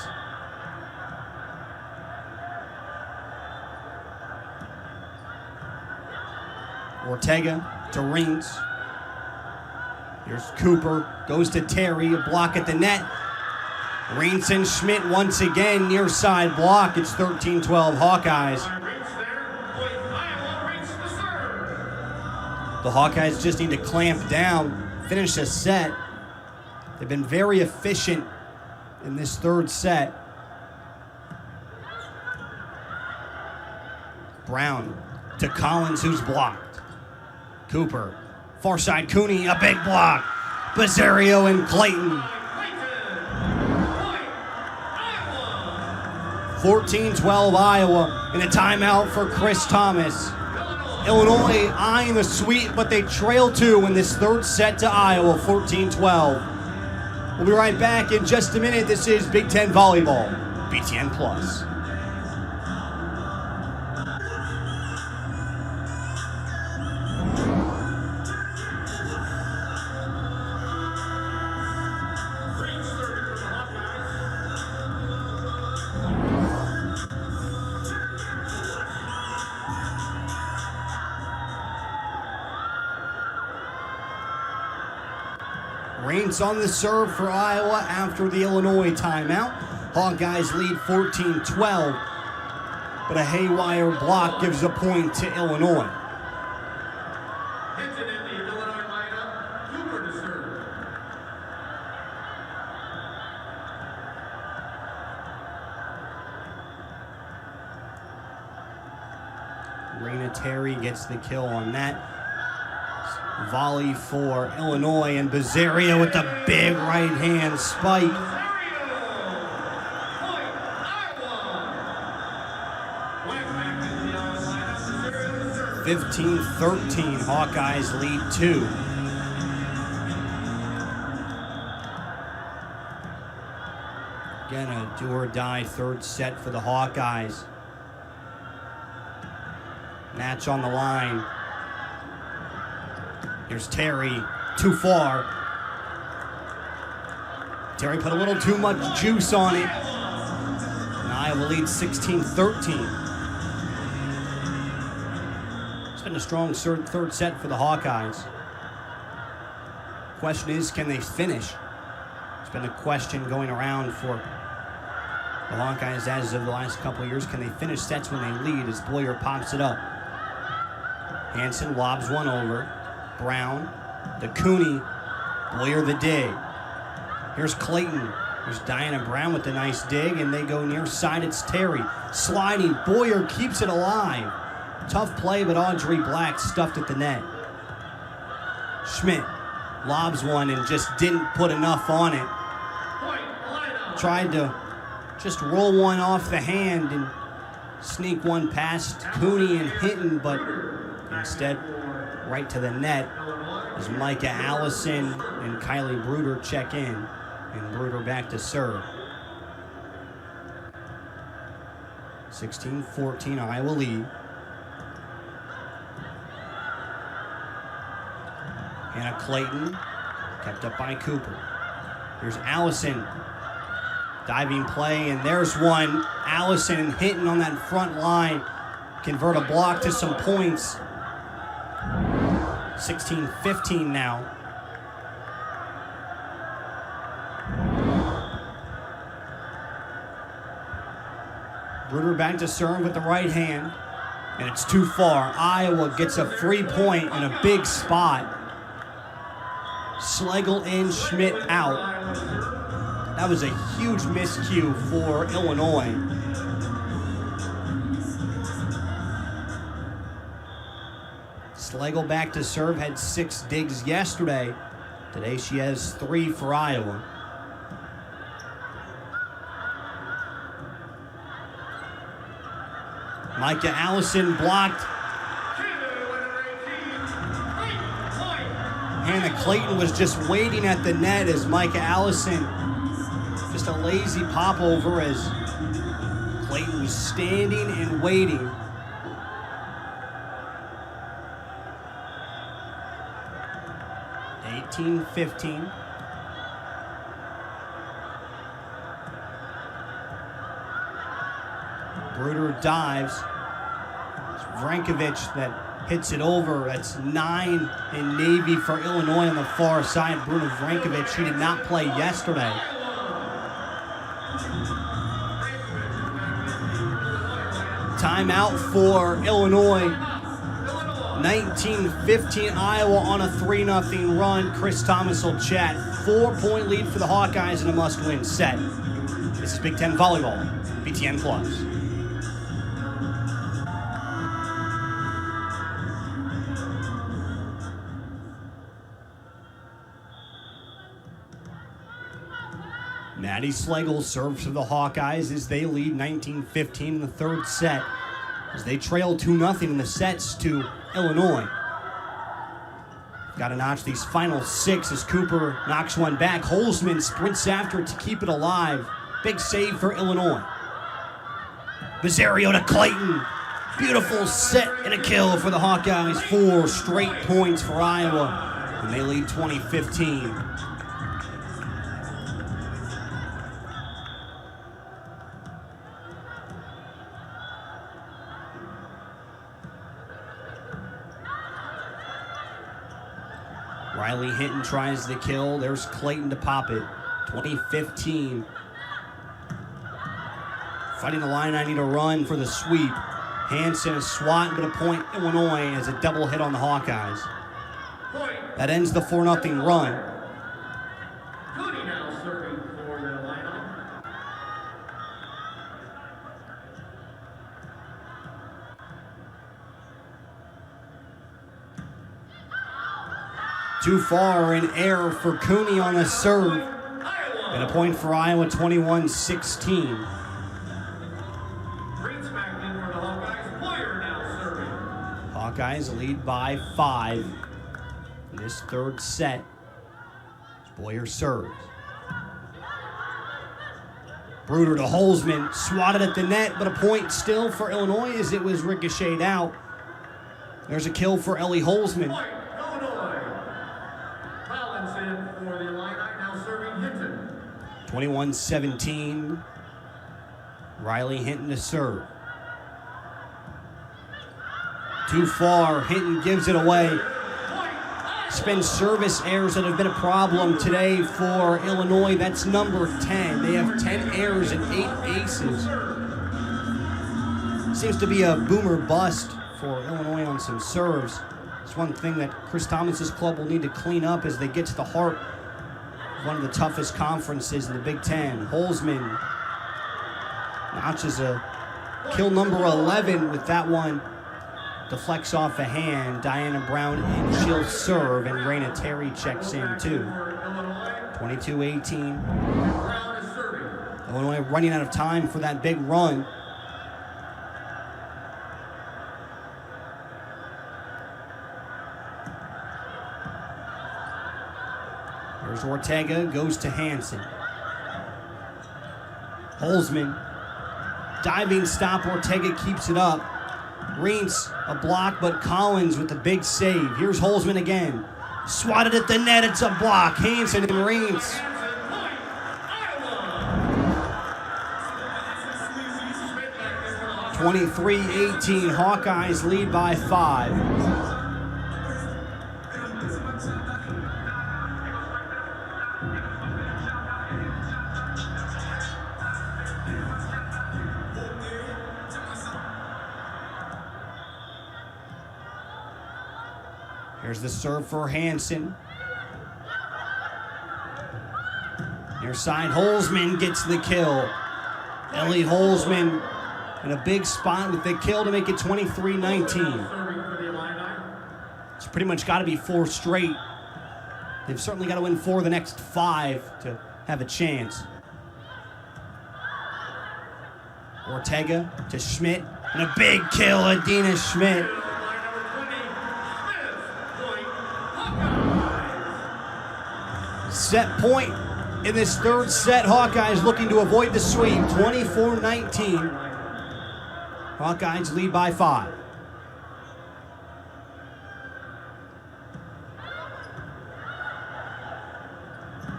Ortega to Rings. Here's Cooper, goes to Terry, a block at the net. Rings and Schmidt once again, near side block. It's 13-12 Hawkeyes. The Hawkeyes just need to clamp down, finish a set. They've been very efficient in this third set. Brown to Collins, who's blocked. Cooper, far side Cooney, a big block. Bazzario and Clayton. 14-12 Iowa, and a timeout for Chris Thomas. Illinois eyeing the sweep, but they trail 2 in this third set to Iowa, 14-12. We'll be right back in just a minute. This is Big Ten Volleyball, BTN Plus. Rains on the serve for Iowa after the Illinois timeout. Hawkeyes lead 14-12, but a haywire block gives a point to Illinois. Hinton in the Illinois lineup, Cooper to serve. Raina Terry gets the kill on that. Volley for Illinois, and Bazzario with the big right hand spike. 15-13, Hawkeyes lead 2. Again, a do or die third set for the Hawkeyes. Match on the line. Here's Terry, too far. Terry put a little too much juice on it. And Iowa leads 16-13. It's been a strong third set for the Hawkeyes. Question is, can they finish? It's been a question going around for the Hawkeyes as of the last couple of years. Can they finish sets when they lead as Boyer pops it up? Hanson lobs one over. Brown, the Cooney, Boyer the dig. Here's Clayton. Here's Diana Brown with the nice dig, and they go near side. It's Terry. Sliding. Boyer keeps it alive. Tough play, but Audrey Black stuffed at the net. Schmidt lobs one and just didn't put enough on it. Tried to just roll one off the hand and sneak one past Cooney and Hinton, but instead right to the net as Micah Allison and Kylie Bruder check in, and Bruder back to serve. 16-14, Iowa lead. Hannah Clayton, kept up by Cooper. Here's Allison, diving play, and there's one. Allison and Hinton on that front line convert a block to some points. 16-15 now. Bruder back to serve with the right hand. and it's too far. Iowa gets a free point in a big spot. Schlegel in, Schmidt out. That was a huge miscue for Illinois. Schlegel back to serve, had 6 digs yesterday. Today she has 3 for Iowa. Micah Allison blocked. Hannah Clayton was just waiting at the net as Micah Allison, just a lazy pop over as Clayton was standing and waiting. (18-15). Bruder dives. It's Vrankovic that hits it over. That's 9 in Navy for Illinois on the far side. Bruno Vrankovic, he did not play yesterday. Timeout for Illinois. 19-15 Iowa on a 3-0 run. Chris Thomas will chat. 4-point lead for the Hawkeyes in a must-win set. This is Big Ten Volleyball, BTN Plus. Maddie Schlegel serves for the Hawkeyes as they lead 19-15 in the third set, as they trail 2-0 in the sets to Illinois. Got to notch these final 6 as Cooper knocks one back. Holzman sprints after it to keep it alive. Big save for Illinois. Bizzario to Clayton. Beautiful set and a kill for the Hawkeyes. 4 straight points for Iowa, and they lead 20-15. Riley Hinton tries the kill. There's Clayton to pop it. 20-15. Fighting the line, I need a run for the sweep. Hansen a swat, but a point Illinois as a double hit on the Hawkeyes. That ends the 4-0 run. Cooney now serving for the lineup. Too far in error for Cooney on the serve. And a point for Iowa, 21-16. Hawkeyes lead by 5 in this third set. Boyer serves. Bruder to Holzman, swatted at the net, but a point still for Illinois as it was ricocheted out. There's a kill for Ellie Holzman. 21-17. Riley Hinton to serve. Too far, Hinton gives it away. Spin service errors that have been a problem today for Illinois. That's number 10. They have 10 errors and 8 aces. Seems to be a boomer bust for Illinois on some serves. It's one thing that Chris Thomas's club will need to clean up as they get to the heart of one of the toughest conferences in the Big Ten. Holzman notches a kill number 11 with that one. Deflects off a hand. Diana Brown in, she'll serve, and Raina Terry checks in too. 22-18. Illinois running out of time for that big run. There's Ortega, goes to Hansen. Holzman, diving stop, Ortega keeps it up. Reentz, a block, but Collins with the big save. Here's Holzman again. Swatted at the net, it's a block. Hansen and Reentz. 23-18, Hawkeyes lead by 5. Here's the serve for Hansen. Near side, Holzman gets the kill. Ellie Holzman in a big spot with the kill to make it 23-19. It's pretty much got to be 4 straight. They've certainly got to win 4 of the next 5 to have a chance. Ortega to Schmidt, and a big kill, Adina Schmidt. Set point in this third set. Hawkeyes looking to avoid the sweep, 24-19. Hawkeyes lead by 5.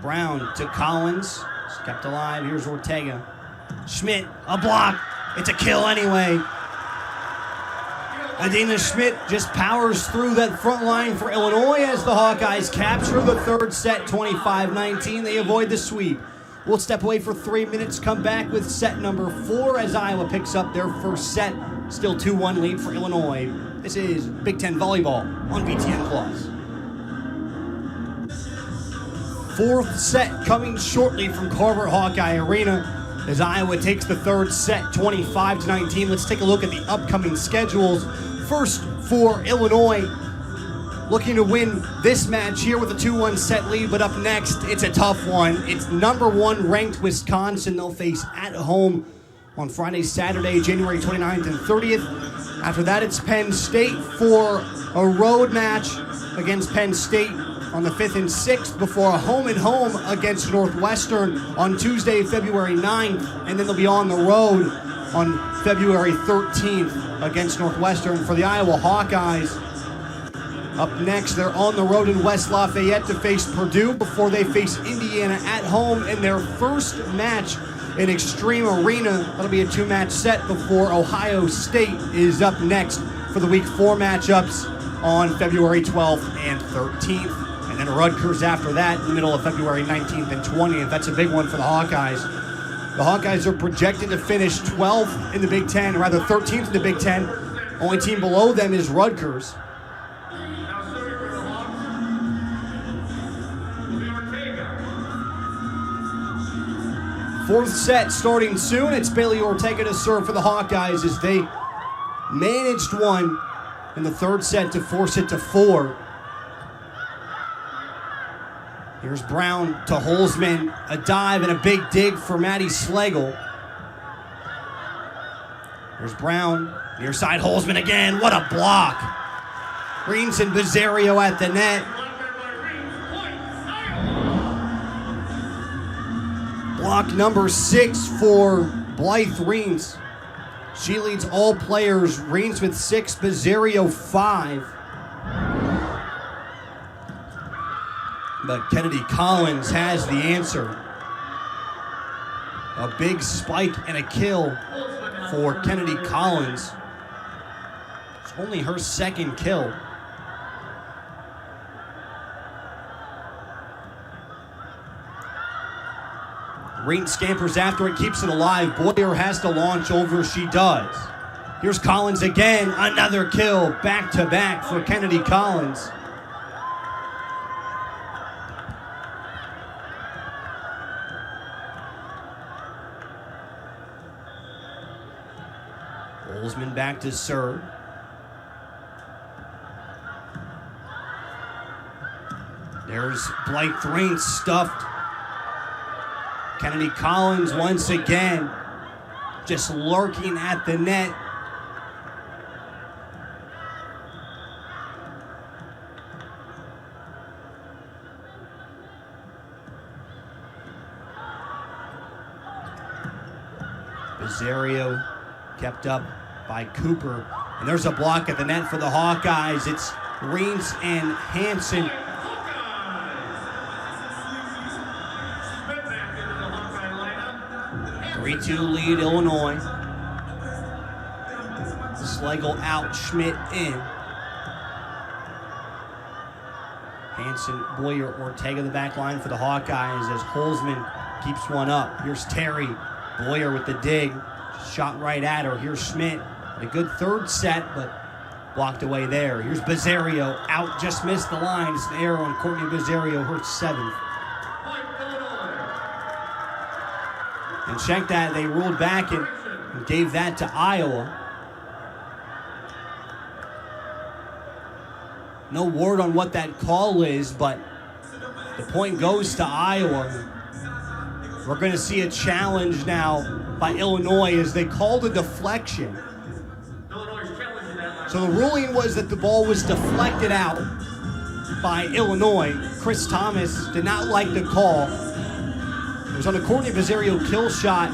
Brown to Collins, it's kept alive. Here's Ortega. Schmidt, a block. It's a kill anyway. Adina Schmidt just powers through that front line for Illinois as the Hawkeyes capture the third set, 25-19. They avoid the sweep. We'll step away for 3 minutes, come back with set number 4 as Iowa picks up their first set. Still 2-1 lead for Illinois. This is Big Ten Volleyball on BTN+. Fourth set coming shortly from Carver Hawkeye Arena as Iowa takes the third set, 25-19. Let's take a look at the upcoming schedules. First for Illinois, looking to win this match here with a 2-1 set lead, but up next, it's a tough one. It's number 1 ranked Wisconsin. They'll face at home on Friday, Saturday, January 29th and 30th. After that, it's Penn State for a road match against Penn State on the 5th and 6th before a home-and-home against Northwestern on Tuesday, February 9th, and then they'll be on the road on February 13th against Northwestern. For the Iowa Hawkeyes, up next, they're on the road in West Lafayette to face Purdue before they face Indiana at home in their first match in Extreme Arena. That'll be a 2-match set before Ohio State is up next for the Week 4 matchups on February 12th and 13th. And then Rutgers after that in the middle of February 19th and 20th. That's a big one for the Hawkeyes. The Hawkeyes are projected to finish 12th in the Big Ten, or rather 13th in the Big Ten. Only team below them is Rutgers. Now serving for the Hawks will be Ortega. Fourth set starting soon. It's Bailey Ortega to serve for the Hawkeyes as they managed one in the third set to force it to 4. Here's Brown to Holzman, a dive and a big dig for Maddie Schlegel. Here's Brown, near side Holzman again, what a block. Reens and Bizzario at the net. Block number 6 for Blythe Reens. She leads all players, Reens with 6, Bizzario 5. But Kennedy Collins has the answer. A big spike and a kill for Kennedy Collins. It's only her second kill. Reens scampers after it, keeps it alive. Boyer has to launch over, she does. Here's Collins again, another kill, back-to-back for Kennedy Collins. Holzman back to serve. There's Blythe Reens stuffed. Kennedy Collins once again just lurking at the net. Bizzario kept up by Cooper. And there's a block at the net for the Hawkeyes. It's Reens and Hansen. 3-2 lead Illinois. Schlegel out, Schmidt in. Hansen, Boyer, Ortega the back line for the Hawkeyes as Holzman keeps one up. Here's Terry. Boyer with the dig. Shot right at her. Here's Schmidt. A good third set, but Blocked away there. Here's Bizzario out, just missed the line. It's an error on Courtney Bizzario, her 7th. And check that, they ruled back and gave that to Iowa. No word on what that call is, but the point goes to Iowa. We're going to see a challenge now by Illinois as they called a deflection. So the ruling was that the ball was deflected out by Illinois. Chris Thomas did not like the call. It was on a Courtney Bizzario kill shot.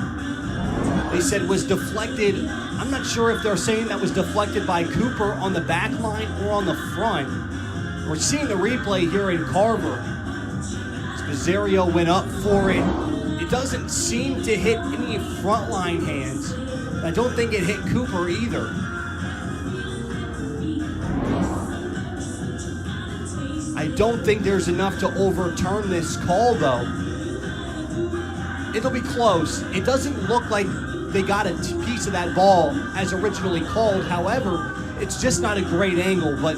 They said was deflected. I'm not sure if they're saying that was deflected by Cooper on the back line or on the front. We're seeing the replay here in Carver. Bizzario went up for it. It doesn't seem to hit any front line hands. I don't think it hit Cooper either. I don't think there's enough to overturn this call, though. It'll be close. It doesn't look like they got a piece of that ball as originally called. However, it's just not a great angle. But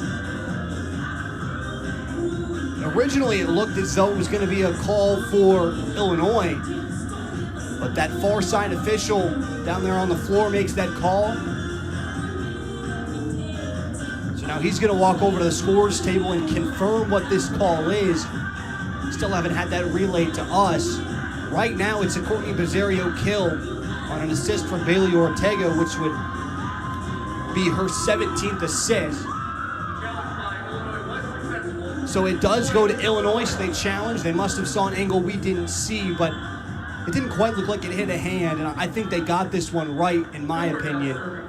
originally, it looked as though it was going to be a call for Illinois. But that far side official down there on the floor makes that call. Now he's going to walk over to the scores table and confirm what this call is. Still haven't had that relayed to us. Right now it's a Courtney Bizzario kill on an assist from Bailey Ortega, which would be her 17th assist. So it does go to Illinois, so they challenge. They must have saw an angle we didn't see, but it didn't quite look like it hit a hand, and I think they got this one right, in my opinion.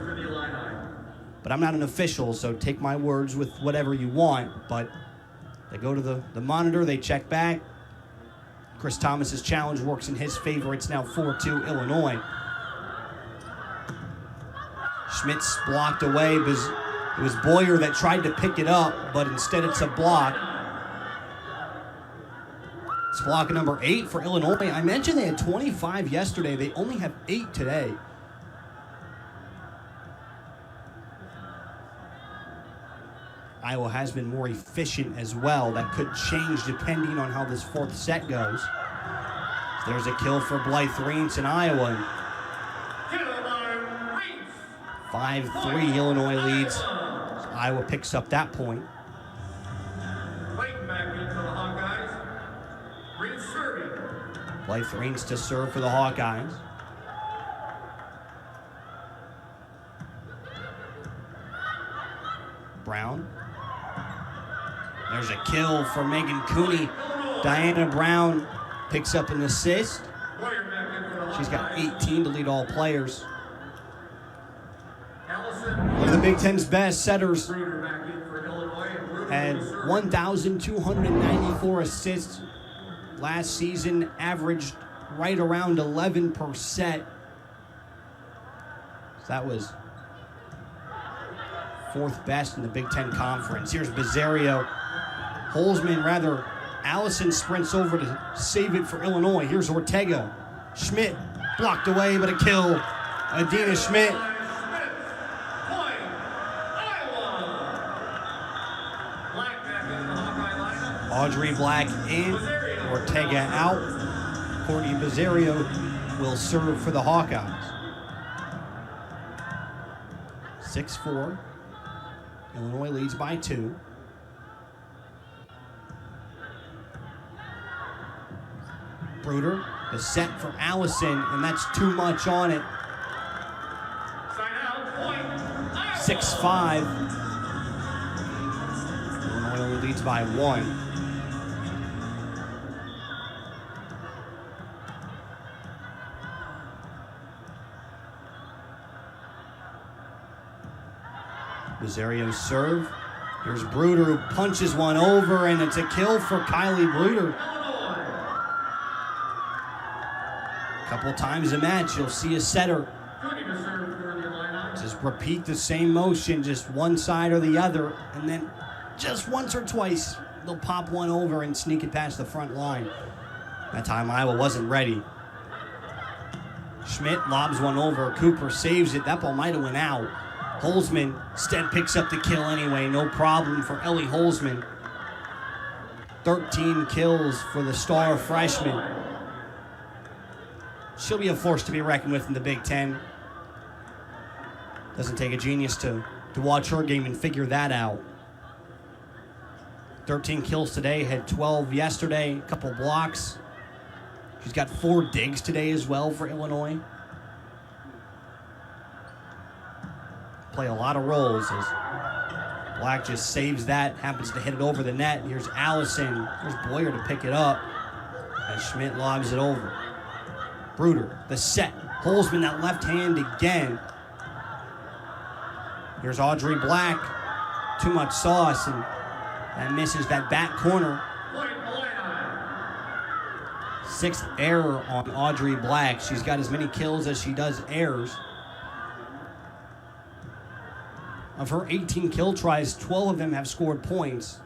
But I'm not an official, so take my words with whatever you want. But they go to the monitor, they check back. Chris Thomas's challenge works in his favor. It's now 4-2 Illinois. Schmidt's blocked away. It was Boyer that tried to pick it up, but instead it's a block. It's block number 8 for Illinois. I mentioned they had 25 yesterday. They only have 8 today. Iowa has been more efficient as well. That could change depending on how this 4th set goes. There's a kill for Blythe Reentz in Iowa. 5-3 Illinois leads. So Iowa picks up that point. Blythe Reentz to serve for the Hawkeyes. Brown. There's a kill for Megan Cooney. Diana Brown picks up an assist. She's got 18 to lead all players. One of the Big Ten's best setters had 1,294 assists last season, averaged right around 11%. So that was 4th best in the Big Ten Conference. Here's Bizzario. Allison sprints over to save it for Illinois. Here's Ortega. Schmidt blocked away, but a kill. Adina Schmidt. Audrey Black in, Ortega out. Courtney Bizzario will serve for the Hawkeyes. 6-4. Illinois leads by 2. Bruder, the set for Allison, and that's too much on it. 6-5. Illinois only leads by 1. Bizzario's serve. Here's Bruder who punches one over, and it's a kill for Kylie Bruder. A couple times a match, you'll see a setter just repeat the same motion, just one side or the other, and then just once or twice, they'll pop one over and sneak it past the front line. That time Iowa wasn't ready. Schmidt lobs one over. Cooper saves it. That ball might have went out. Holzman instead picks up the kill anyway. No problem for Ellie Holzman. 13 kills for the star freshman. She'll be a force to be reckoned with in the Big Ten. Doesn't take a genius to watch her game and figure that out. 13 kills today, had 12 yesterday, a couple blocks. She's got 4 digs today as well for Illinois. Play a lot of roles as Black just saves that, happens to hit it over the net. Here's Allison, here's Boyer to pick it up as Schmidt lobs it over. Bruder, the set, Holzman that left hand again. Here's Audrey Black, too much sauce, and that misses that back corner. 6th error on Audrey Black. She's got as many kills as she does errors. Of her 18 kill tries, 12 of them have scored points.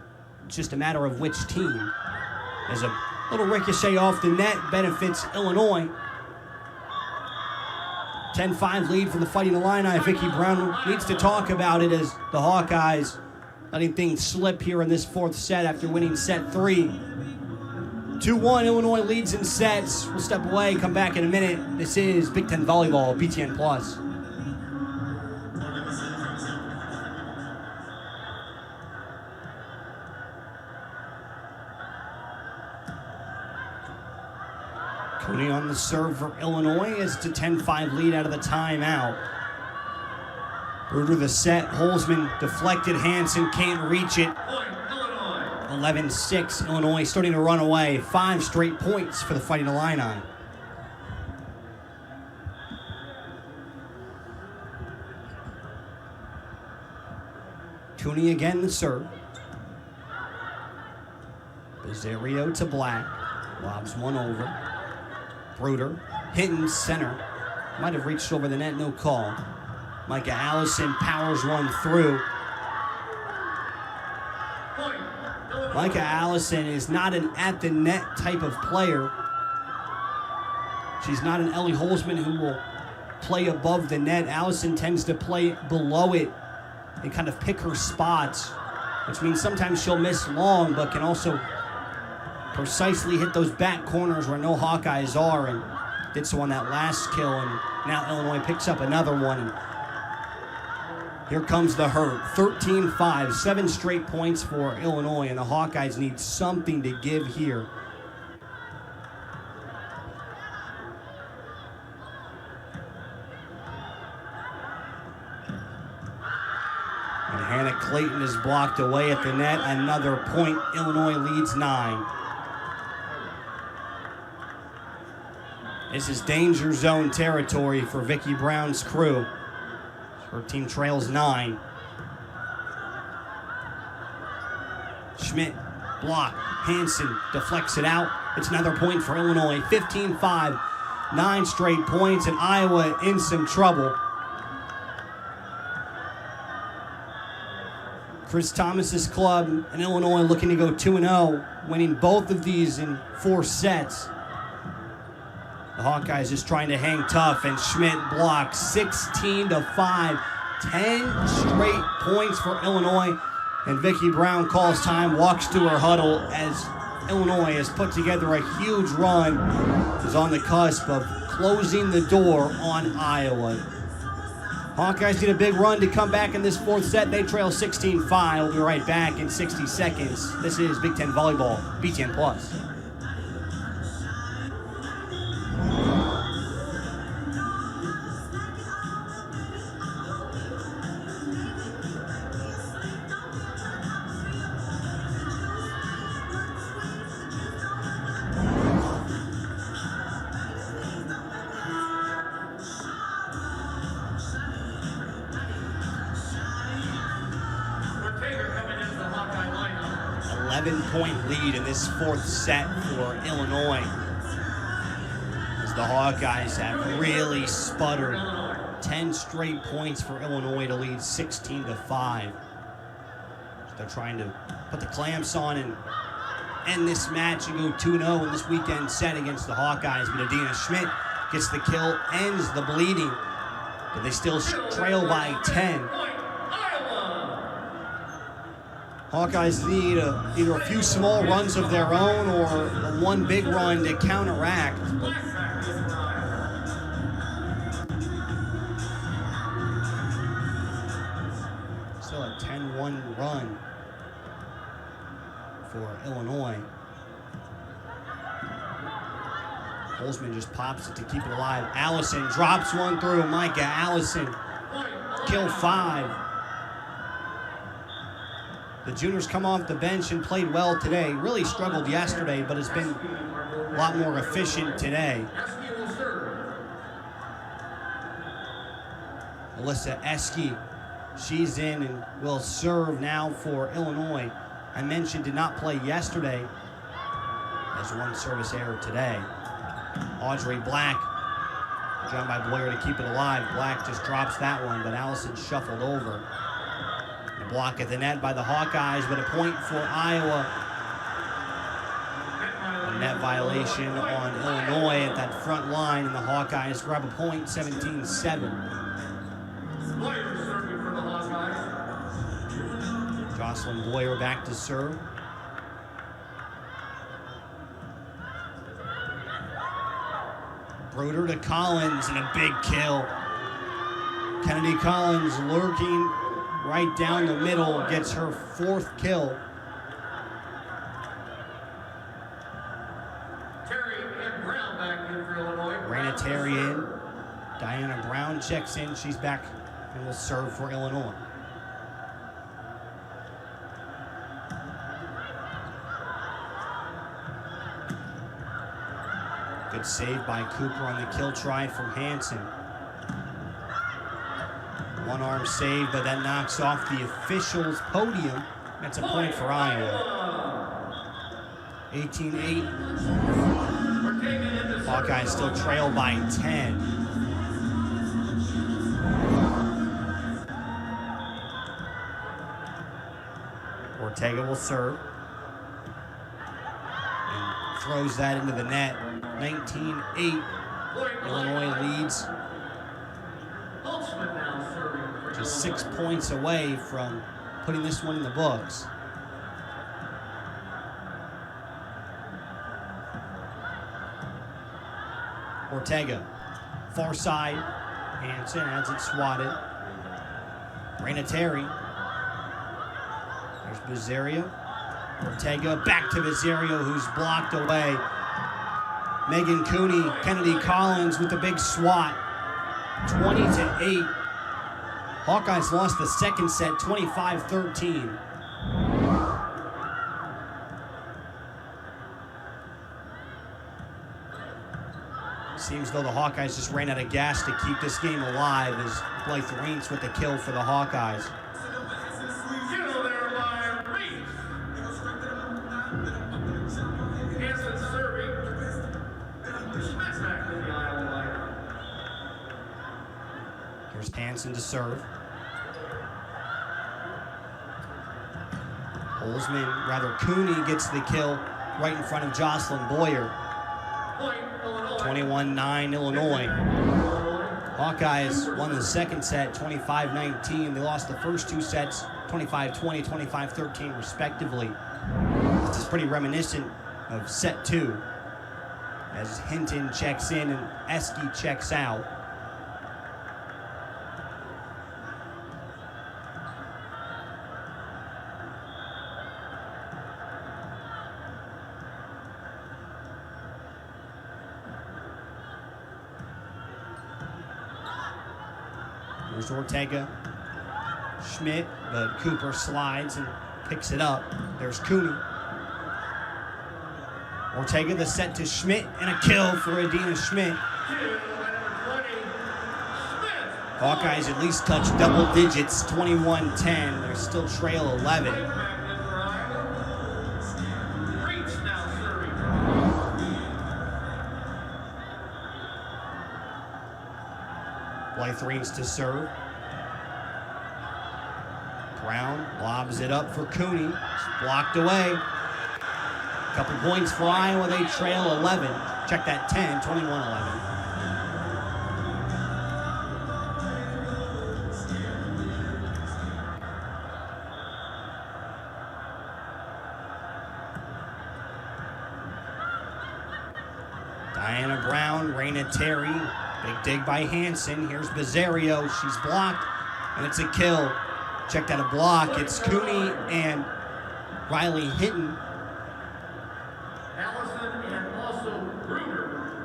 It's just a matter of which team. As a little ricochet off the net benefits Illinois. 10-5 lead for the Fighting Illini. Vicki Brown needs to talk about it as the Hawkeyes letting things slip here in this 4th set after winning set 3. 2-1, Illinois leads in sets. We'll step away, come back in a minute. This is Big Ten Volleyball, BTN Plus. Cooney on the serve for Illinois as it's a 10-5 lead out of the timeout. Bruder the set, Holzman deflected, Hansen can't reach it. 11-6, Illinois starting to run away. 5 straight points for the Fighting Illini. Cooney again the serve. Bizzario to Black, lobs one over. Bruder, hitting center. Might have reached over the net, no call. Micah Allison powers one through. Micah Allison is not an at-the-net type of player. She's not an Ellie Holzman who will play above the net. Allison tends to play below it and kind of pick her spots, which means sometimes she'll miss long, but can also precisely hit those back corners where no Hawkeyes are, and did so on that last kill, and now Illinois picks up another one. And here comes the hurt. 13-5, 7 straight points for Illinois, and the Hawkeyes need something to give here. And Hannah Clayton is blocked away at the net. Another point. Illinois leads 9. This is danger zone territory for Vicki Brown's crew. Her team trails 9. Schmidt, block. Hansen deflects it out. It's another point for Illinois. 15-5, 9 straight points, and Iowa in some trouble. Chris Thomas's club in Illinois looking to go 2-0, winning both of these in 4 sets. The Hawkeyes just trying to hang tough, and Schmidt blocks 16-5, 10 straight points for Illinois. And Vicki Brown calls time, walks to her huddle as Illinois has put together a huge run, is on the cusp of closing the door on Iowa. Hawkeyes need a big run to come back in this 4th set. They trail 16-5. We'll be right back in 60 seconds. This is Big Ten Volleyball, BTN Plus. Point lead in this 4th set for Illinois, as the Hawkeyes have really sputtered. 10 straight points for Illinois to lead 16-5. So they're trying to put the clamps on and end this match and go 2-0 in this weekend set against the Hawkeyes. But Adina Schmidt gets the kill, ends the bleeding, but they still trail by 10. Hawkeyes need either a few small runs of their own or one big run to counteract. Still a 10-1 run for Illinois. Holzman just pops it to keep it alive. Allison drops one through. Micah Allison, kill 5. The juniors come off the bench and played well today. Really struggled yesterday, but has been a lot more efficient today. Alyssa Eske, she's in and will serve now for Illinois. I mentioned did not play yesterday. Has one service error today. Audrey Black, joined by Boyer to keep it alive. Black just drops that one, but Allison shuffled over. The block at the net by the Hawkeyes, but a point for Iowa. A net violation on Illinois at that front line, and the Hawkeyes grab a point, 17-7. Jocelyn Boyer back to serve. Broder to Collins and a big kill. Kennedy Collins lurking right down the middle, gets her 4th kill. Raina Terry in. Diana Brown checks in. She's back and will serve for Illinois. Good save by Cooper on the kill try from Hansen. One arm save, but that knocks off the officials' podium. That's a point for Iowa. 18-8. Hawkeyes still trail by 10. Ortega will serve. And throws that into the net. 19-8. Illinois leads. Just 6 points away from putting this one in the books. Ortega, far side. Hansen has it swatted. Raina Terry. There's Bizzario. Ortega back to Bizzario, who's blocked away. Megan Cooney, Kennedy Collins with the big swat. 20-8. Hawkeyes lost the second set, 25-13. Seems though the Hawkeyes just ran out of gas to keep this game alive as Blythe Reentz with the kill for the Hawkeyes. Here's Hansen to serve. Cooney gets the kill right in front of Jocelyn Boyer. 21-9 Illinois. Hawkeyes won the second set 25-19. They lost the first 2 sets 25-20, 25-13 respectively. This is pretty reminiscent of set 2 as Hinton checks in and Eske checks out. Here's Ortega. Schmidt, but Cooper slides and picks it up. There's Cooney. Ortega the set to Schmidt and a kill for Adina Schmidt. Hawkeyes at least touch double digits, 21-10. They're still trail 11. Blythe Reentz to serve. Brown lobs it up for Cooney. It's blocked away. Couple points for Iowa. They trail 11. Check that 10, 21-11. rebound. Raina Terry. Big dig by Hansen. Here's Bizzario. She's blocked, and it's a kill. Checked out a block. It's Cooney and Riley Hinton.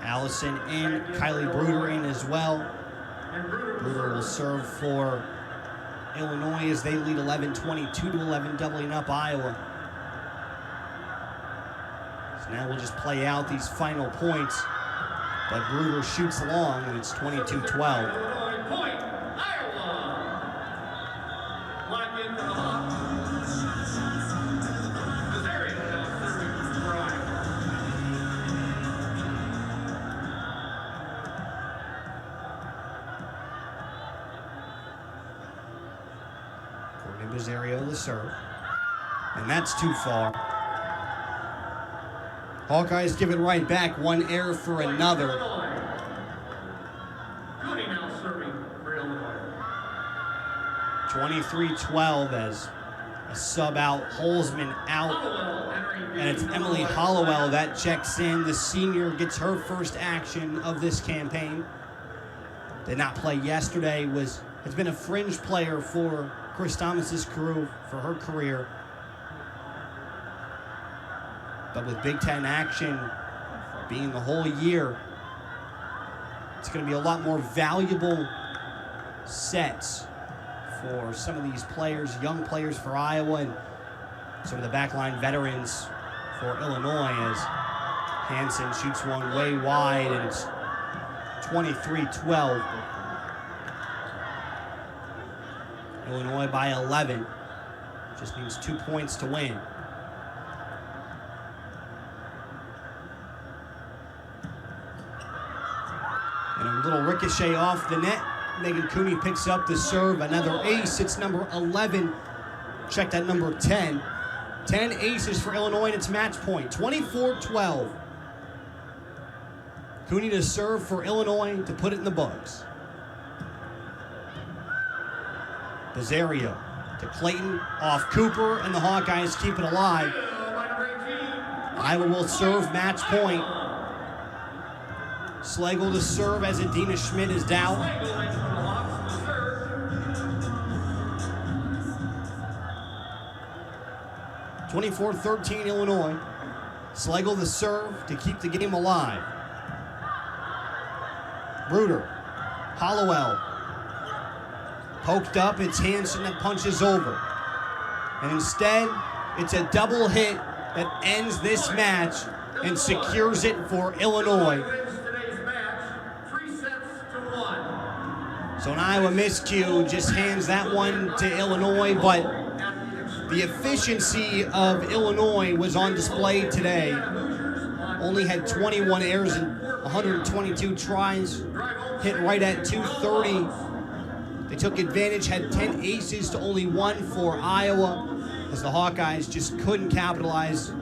Allison and Kylie Bruder in as well. Bruder will serve for Illinois as they lead 11-22-11, doubling up Iowa. So now we'll just play out these final points. But Bruder shoots long, and it's 22-12. Bizzario the serve, and that's too far. Hawkeyes give it right back, one error for another. Cooney now serving for Illinois. 23-12 as a sub out, Holzman out, and it's Emily Hollowell that checks in. The senior gets her first action of this campaign. Did not play yesterday, has been a fringe player for Chris Thomas's crew for her career. But with Big Ten action being the whole year, it's going to be a lot more valuable sets for some of these players, young players for Iowa, and some of the backline veterans for Illinois as Hansen shoots one way wide, and it's 23-12. Illinois by 11. Just needs 2 points to win. And a little ricochet off the net. Megan Cooney picks up the serve. Another ace. It's number 11. Check that number 10. 10 aces for Illinois, and it's match point. 24-12. Cooney to serve for Illinois to put it in the books. Bizzario to Clayton, off Cooper, and the Hawkeyes keep it alive. Iowa will serve match point. Slagle to serve as Adina Schmidt is down. 24-13 Illinois. Slagle the serve to keep the game alive. Bruder, Hollowell. Poked up, it's Hansen that punches over. And instead, it's a double hit that ends this match and secures it for Illinois. So an Iowa miscue just hands that one to Illinois, but the efficiency of Illinois was on display today. Only had 21 errors and 122 tries, hit right at 230. They took advantage, had 10 aces to only 1 for Iowa, as the Hawkeyes just couldn't capitalize.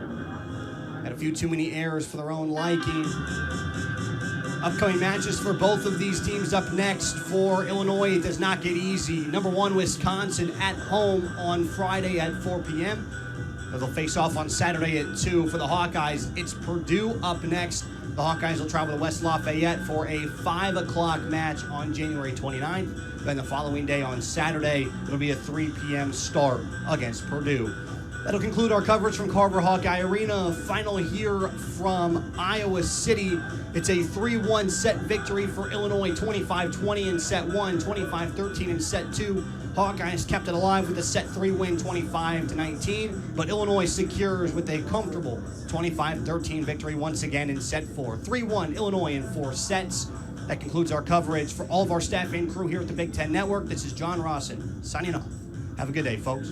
Had a few too many errors for their own liking. Upcoming matches for both of these teams up next. For Illinois, it does not get easy. Number 1, Wisconsin at home on Friday at 4 p.m. They'll face off on Saturday at 2. For the Hawkeyes, it's Purdue up next. The Hawkeyes will travel to West Lafayette for a 5 o'clock match on January 29th. Then the following day on Saturday, it'll be a 3 p.m. start against Purdue. That'll conclude our coverage from Carver Hawkeye Arena. Final here from Iowa City. It's a 3-1 set victory for Illinois, 25-20 in set 1, 25-13 in set 2. Hawkeyes kept it alive with a set 3 win, 25-19, but Illinois secures with a comfortable 25-13 victory once again in set 4. 3-1 Illinois in 4 sets. That concludes our coverage. For all of our staff and crew here at the Big Ten Network, this is John Rawson signing off. Have a good day, folks.